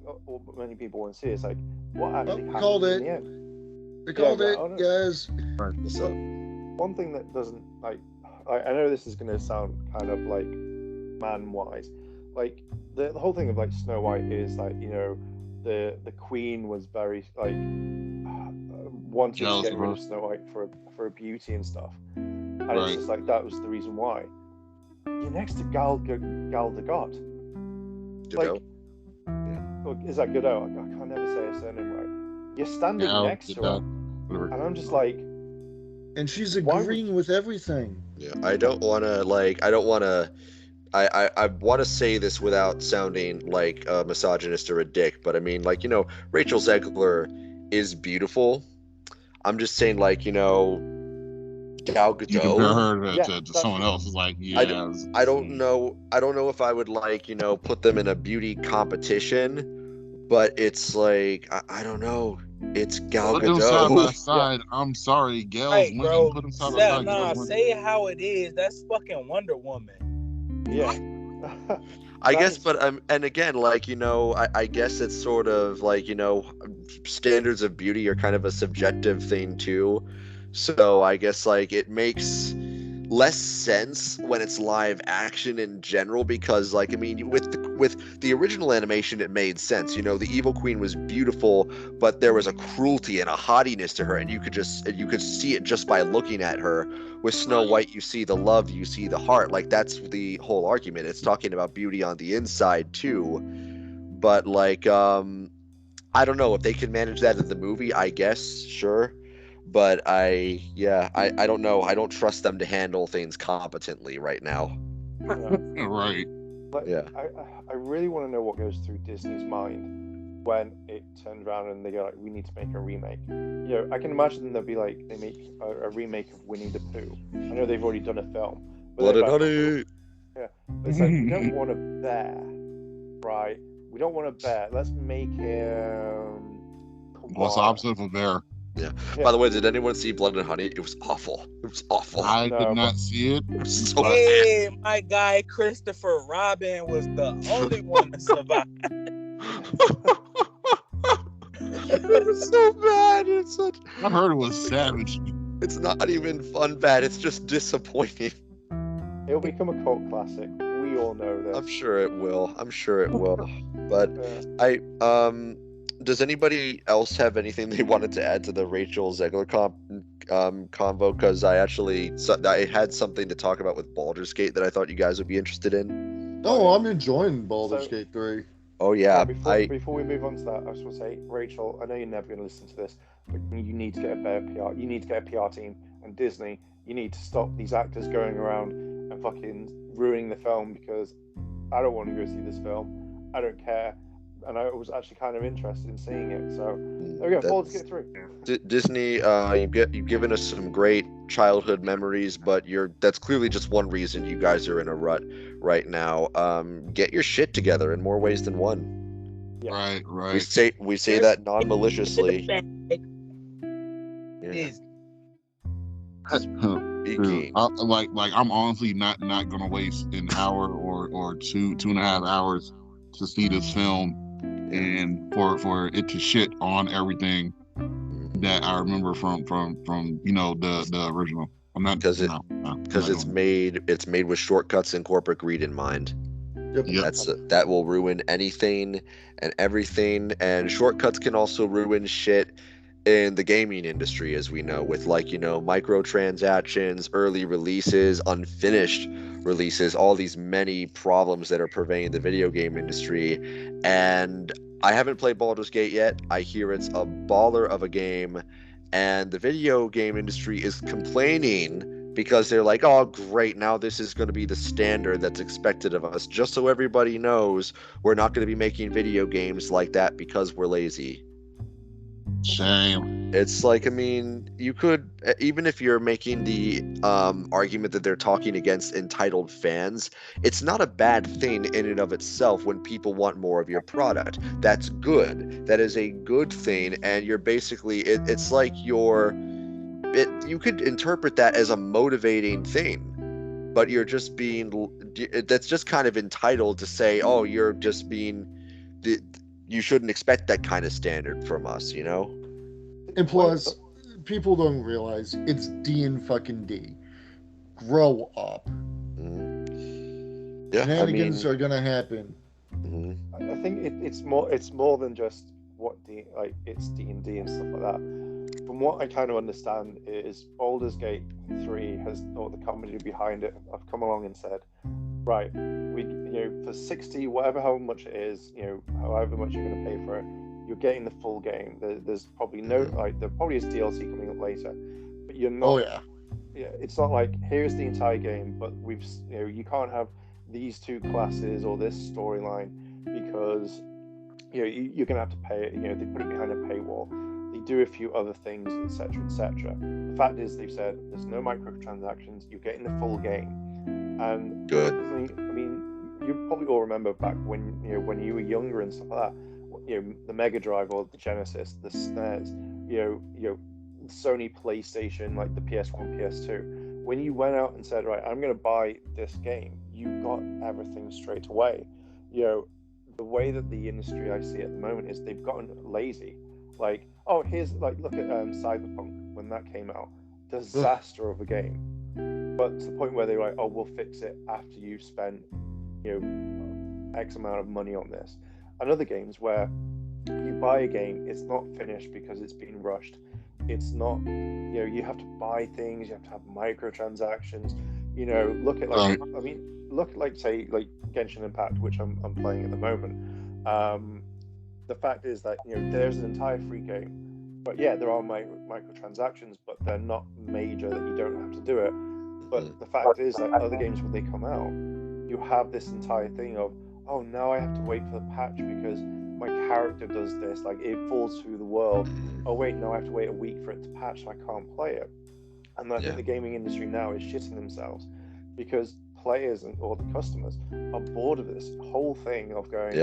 many people want to see. It's like what actually we happens called in it. the end. We called Yeah, it, but I don't- guys. So one thing that doesn't I know this is going to sound kind of like man-wise, like the whole thing of like Snow White is like, you know, the queen was very like wanted to Jealous get of rid her. of Snow White for her beauty and stuff, and Right. it's just like that was the reason why. You're next to Gal Gadot. Like, look, is that Gadot? I can never say her surname right. You're standing Gal next to her, Whatever. and I'm just like, And she's Why would- agreeing with everything. Yeah, I don't want to I want to say this without sounding like a misogynist or a dick, but I mean, like, you know, Rachel Zegler is beautiful. I'm just saying, like, you know, Gal You compare Gadot. her to, Yeah, to that's- someone else. It's like, yeah. I don't know if I would, like, you know, put them in a beauty competition, but it's like I don't know. It's Gal Put them side by Gadot. side. I'm sorry, Gail's Right, winning. bro. Put them side by side. Nah, Gail's winning. say it how it is. That's fucking Wonder Woman. yeah. I That guess, is- but and again, like, you know, I guess it's sort of like, you know, standards of beauty are kind of a subjective thing too. So I guess, like, it makes less sense when it's live action in general, because, like, I mean, with the original animation, it made sense. You know, the Evil Queen was beautiful, but there was a cruelty and a haughtiness to her, and you could see it just by looking at her. With Snow White, you see the love, you see the heart. Like, that's the whole argument. It's talking about beauty on the inside too. But, like, I don't know if they can manage that in the movie. I guess, sure. But I don't know. I don't trust them to handle things competently right now. Right. Like, Yeah. I really want to know what goes through Disney's mind when it turns around and they go like, we need to make a remake. You know, I can imagine they'll be like, they make a remake of Winnie the Pooh. I know they've already done a film. But Blood they're and like, honey. but it's like, we don't want a bear, right? We don't want a bear. Let's make him. What's the opposite of a bear? Yeah. By the way, did anyone see Blood and Honey? It was awful. It was awful. I No, did but- not see it. It was so Hey, my guy Christopher Robin was the only one to survive. it was so bad. It's such. I heard it was savage. It's not even fun bad. It's just disappointing. It'll become a cult classic. We all know this. I'm sure it will. But Yeah. does anybody else have anything they wanted to add to the Rachel Zegler convo? Because I had something to talk about with Baldur's Gate that I thought you guys would be interested in. Oh, I'm enjoying Baldur's So- Gate 3. Oh yeah, Before we move on to that, I just want to say, Rachel, I know you're never going to listen to this, but you need to get a better PR. You need to get a PR team, and Disney, you need to stop these actors going around and fucking ruining the film, because I don't want to go see this film. I don't care, and I was actually kind of interested in seeing it. So there we go. Baldur's Gate 3. Disney, you've given us some great childhood memories, but that's clearly just one reason you guys are in a rut right now. Get your shit together in more ways than one. Yeah. Right, We right. say that non-maliciously. Yeah. Speaking. Like I'm honestly not gonna waste an hour or 2.5 hours to see this film, and for it to shit on everything that I remember from you know the original. I'm not Because no, I'm Because not it's doing made with shortcuts and corporate greed in mind. Yep. Yep. That will ruin anything and everything, and shortcuts can also ruin shit in the gaming industry, as we know, with, like, you know, microtransactions, early releases, unfinished releases, all these many problems that are pervading the video game industry. And I haven't played Baldur's Gate yet. I hear it's a baller of a game, and the video game industry is complaining because they're like, oh great, now this is going to be the standard that's expected of us. Just so everybody knows, we're not going to be making video games like that because we're lazy. Shame. It's like, I mean, you could, even if you're making the argument that they're talking against entitled fans, it's not a bad thing in and of itself when people want more of your product. That's good. That is a good thing, and you're basically, it's like you could interpret that as a motivating thing. but you're just being, that's just kind of entitled to say, oh, you're just being, you shouldn't expect that kind of standard from us, you know? And plus, people don't realize it's D&D. Grow up. Yeah, Shenanigans are gonna happen. I think it's more than just what it's D&D and stuff like that. From what I kind of understand is Baldur's Gate 3 or the company behind it have come along and said, right, we for 60, whatever, how much it is, however much you're going to pay for it, you're getting the full game. There's probably there probably is DLC coming up later, but you're not. Oh yeah. Yeah, it's not like here's the entire game, but you can't have these two classes or this storyline because you're gonna have to pay it. They put it behind a paywall. They do a few other things, etc., etc. The fact is, they've said there's no microtransactions. You're getting the full game, and good. I mean, you probably all remember back when when you were younger and stuff like that. The Mega Drive or the Genesis, the SNES, Sony PlayStation, like the PS1, PS2. When you went out and said, right, I'm going to buy this game, you got everything straight away. The way that the industry I see at the moment is they've gotten lazy. Like, oh, look at Cyberpunk when that came out, disaster of a game. But to the point where they're like, oh, we'll fix it after you've spent X amount of money on this. And other games where you buy a game, it's not finished because it's been rushed. It's not, you have to buy things, you have to have microtransactions. Look at say Genshin Impact, which I'm playing at the moment. The fact is that there's an entire free game, but yeah, there are microtransactions, but they're not major that you don't have to do it. But the fact is that other games, when they come out, you have this entire thing of, oh, now I have to wait for the patch because my character does this, like it falls through the world. Oh wait, no, I have to wait a week for it to patch, so I can't play it. And I think the gaming industry now is shitting themselves because players or the customers are bored of this whole thing of going,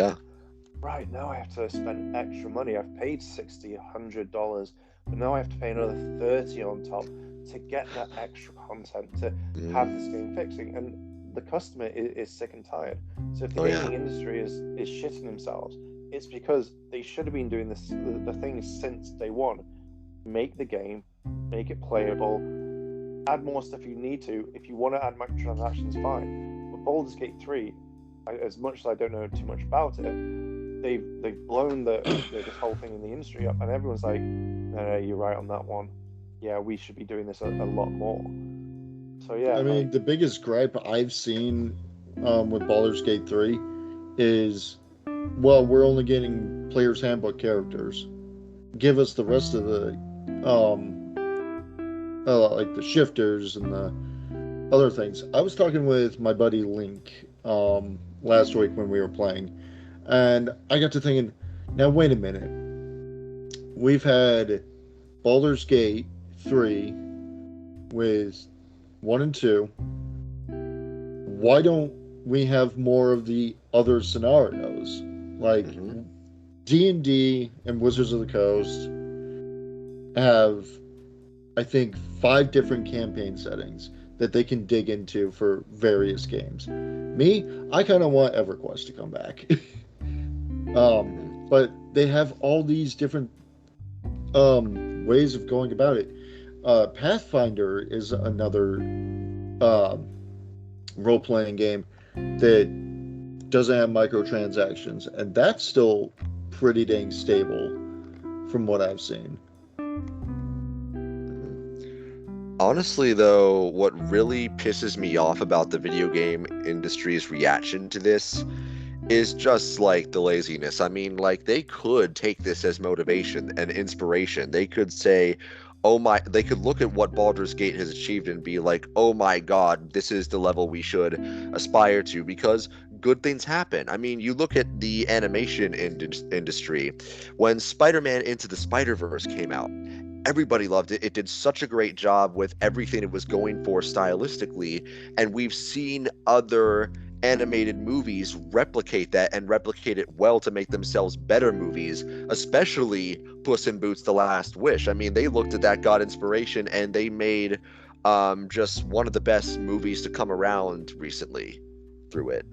right, now I have to spend extra money. I've paid $60, $100, but now I have to pay another $30 on top to get that extra content to have this game fixing. And the customer is sick and tired. So if the gaming industry is shitting themselves, it's because they should have been doing the things since day one. Make the game, make it playable, add more stuff you need to. If you want to add microtransactions, fine. But Baldur's Gate 3, as much as I don't know too much about it, they've blown this whole thing in the industry up, and everyone's like, no, you're right on that one. Yeah, we should be doing this a lot more. So yeah. I mean, the biggest gripe I've seen with Baldur's Gate 3 is, well, we're only getting player's handbook characters. Give us the rest of the like the shifters and the other things. I was talking with my buddy Link last week when we were playing, and I got to thinking, now wait a minute. We've had Baldur's Gate 3 with 1 and 2. Why don't we have more of the other scenarios? Like D&D and Wizards of the Coast have, I think, 5 different campaign settings that they can dig into for various games. Me, I kind of want EverQuest to come back. But they have all these different ways of going about it. Pathfinder is another role-playing game that doesn't have microtransactions, and that's still pretty dang stable from what I've seen. Honestly, though, what really pisses me off about the video game industry's reaction to this is just like the laziness. I mean, like, they could take this as motivation and inspiration. They could say, they could look at what Baldur's Gate has achieved and be like, oh my god, this is the level we should aspire to, because good things happen. I mean, you look at the animation industry. When Spider-Man Into the Spider-Verse came out, everybody loved it. It did such a great job with everything it was going for stylistically, and we've seen other animated movies replicate that and replicate it well to make themselves better movies, especially Puss in Boots: The Last Wish. I mean, they looked at that, got inspiration, and they made just one of the best movies to come around recently through it.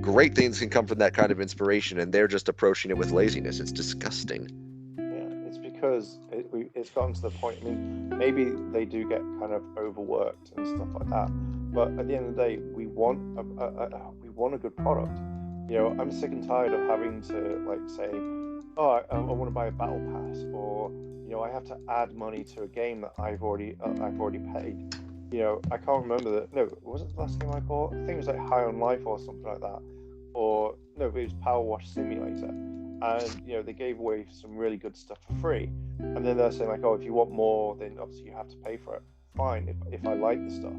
Great things can come from that kind of inspiration, and they're just approaching it with laziness. It's disgusting. Yeah, it's because it's gotten to the point. I mean, maybe they do get kind of overworked and stuff like that, but at the end of the day, we want a good product. You know, I'm sick and tired of having to like say, oh, I want to buy a battle pass, or you know, I have to add money to a game that I've already paid. You know, I can't remember that. No, was it the last game I bought? I think it was like High on Life or something like that. Or no, it was Power Wash Simulator. And you know, they gave away some really good stuff for free. And then they're saying like, oh, if you want more, then obviously you have to pay for it. Fine, if I like the stuff.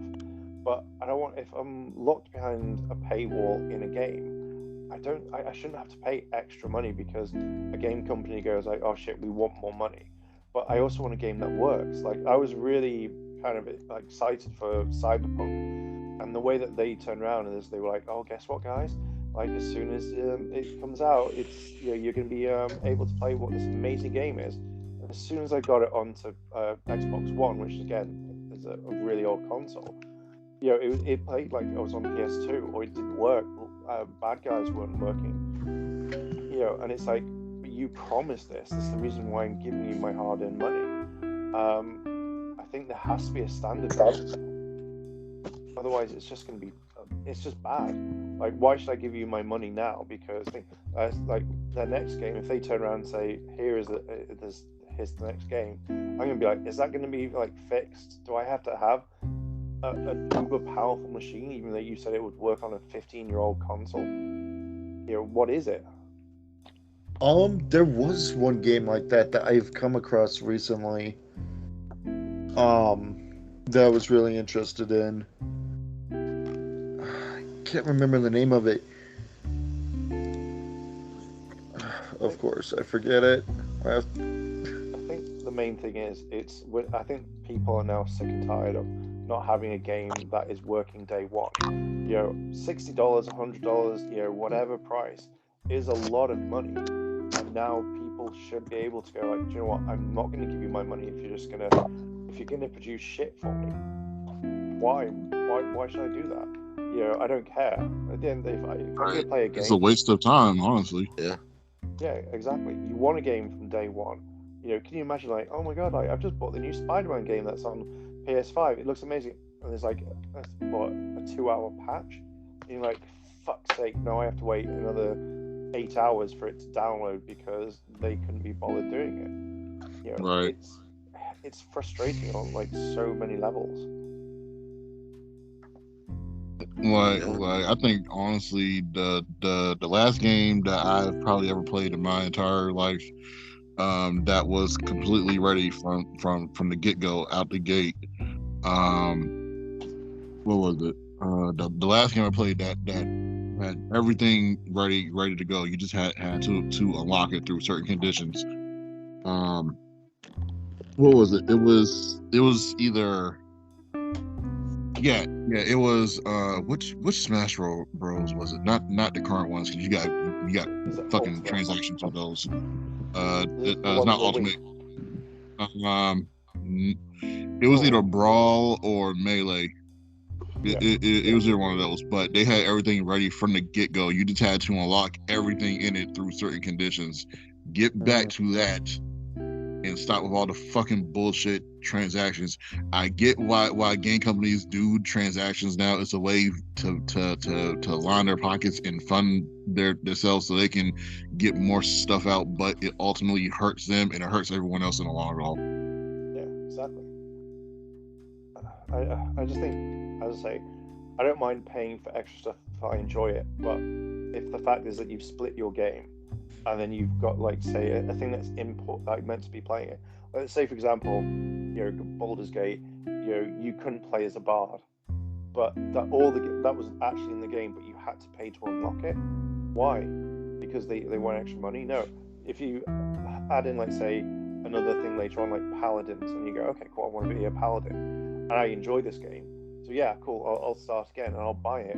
But I don't want, if I'm locked behind a paywall in a game, I shouldn't have to pay extra money because a game company goes like, oh shit, we want more money. But I also want a game that works. Like, I was really kind of like excited for Cyberpunk, and the way that they turned around and they were like, oh, guess what, guys, like as soon as it comes out, it's, you know, you're going to be able to play what this amazing game is. And as soon as I got it onto Xbox One, which again is a really old console, you know, it played like I was on PS2, or it didn't work. Bad guys weren't working, you know, and it's like, you promised this is the reason why I'm giving you my hard-earned money. I think there has to be a standard. Otherwise, it's just going to be, it's just bad. Like, why should I give you my money now? Because like their next game, if they turn around and say, here's the next game, I'm going to be like, is that going to be like fixed? Do I have to have an uber powerful machine, even though you said it would work on a 15-year-old console? You know, what is it? There was one game like that I've come across recently. That I was really interested in. I can't remember the name of it. Of course, I forget it. I think the main thing is, I think people are now sick and tired of not having a game that is working day one. You know, $60, $100, you know, whatever price is a lot of money. And now people should be able to go like, do you know what? I'm not going to give you my money if you're gonna produce shit for me. Why should I do that? You know, I don't care. At the end of the day, if I'm gonna play a game, it's a waste of time, honestly. Yeah, exactly. You want a game from day one. You know, can you imagine like, oh my god, like, I've just bought the new Spider-Man game that's on PS5. It looks amazing, and there's like a 2-hour patch. And you're like, fuck's sake, now I have to wait another 8 hours for it to download because they couldn't be bothered doing it. You know, right. It's frustrating on like so many levels. Like I think honestly, the last game that I've probably ever played in my entire life, that was completely ready from the get-go, out the gate. What was it? The last game I played that had everything ready to go. You just had to unlock it through certain conditions. What was it? It was either it was which Smash Bros was it? Not the current ones, because you got fucking transactions with those. It's not Ultimate. It was either Brawl or Melee. It was either one of those, but they had everything ready from the get-go. You just had to unlock everything in it through certain conditions. Get back to that and stop with all the fucking bullshit transactions. I get why game companies do transactions now. It's a way to line their pockets and fund themselves so they can get more stuff out, but it ultimately hurts them and it hurts everyone else in the long haul. Yeah, exactly. I just think, as I say, I don't mind paying for extra stuff if I enjoy it, but if the fact is that you've split your game and then you've got, like, say, a thing that's meant to be playing it. Let's say, for example, you know, Baldur's Gate, you know, you couldn't play as a bard, but that was actually in the game, but you had to pay to unlock it. Why? Because they want extra money? No. If you add in, like, say, another thing later on, like paladins, and you go, okay, cool, I want to be a paladin, and I enjoy this game, so yeah, cool, I'll start again and I'll buy it.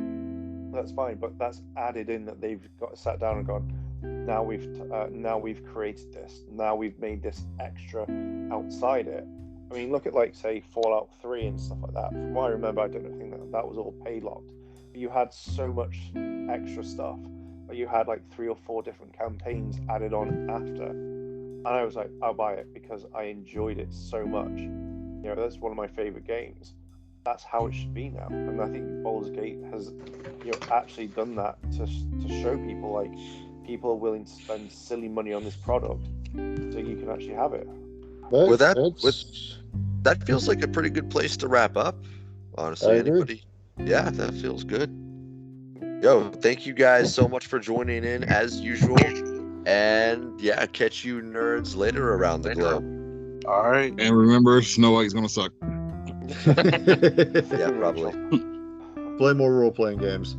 That's fine, but that's added in that they've sat down and gone, now we've created this, now we've made this extra outside it, I mean, look at like say Fallout 3 and stuff like that. From what I remember, I don't think that was all paid locked. But you had so much extra stuff. But you had like 3 or 4 different campaigns added on after. And I was like, I'll buy it because I enjoyed it so much. You know, that's one of my favorite games. That's how it should be now. And I think Baldur's Gate has, you know, actually done that to show people like people are willing to spend silly money on this product so you can actually have it. With that feels like a pretty good place to wrap up. Honestly, anybody? Yeah, that feels good. Yo, thank you guys so much for joining in as usual. And yeah, catch you nerds later around the globe. All right. And remember, Snow White's gonna suck. Yeah, probably. Play more role-playing games.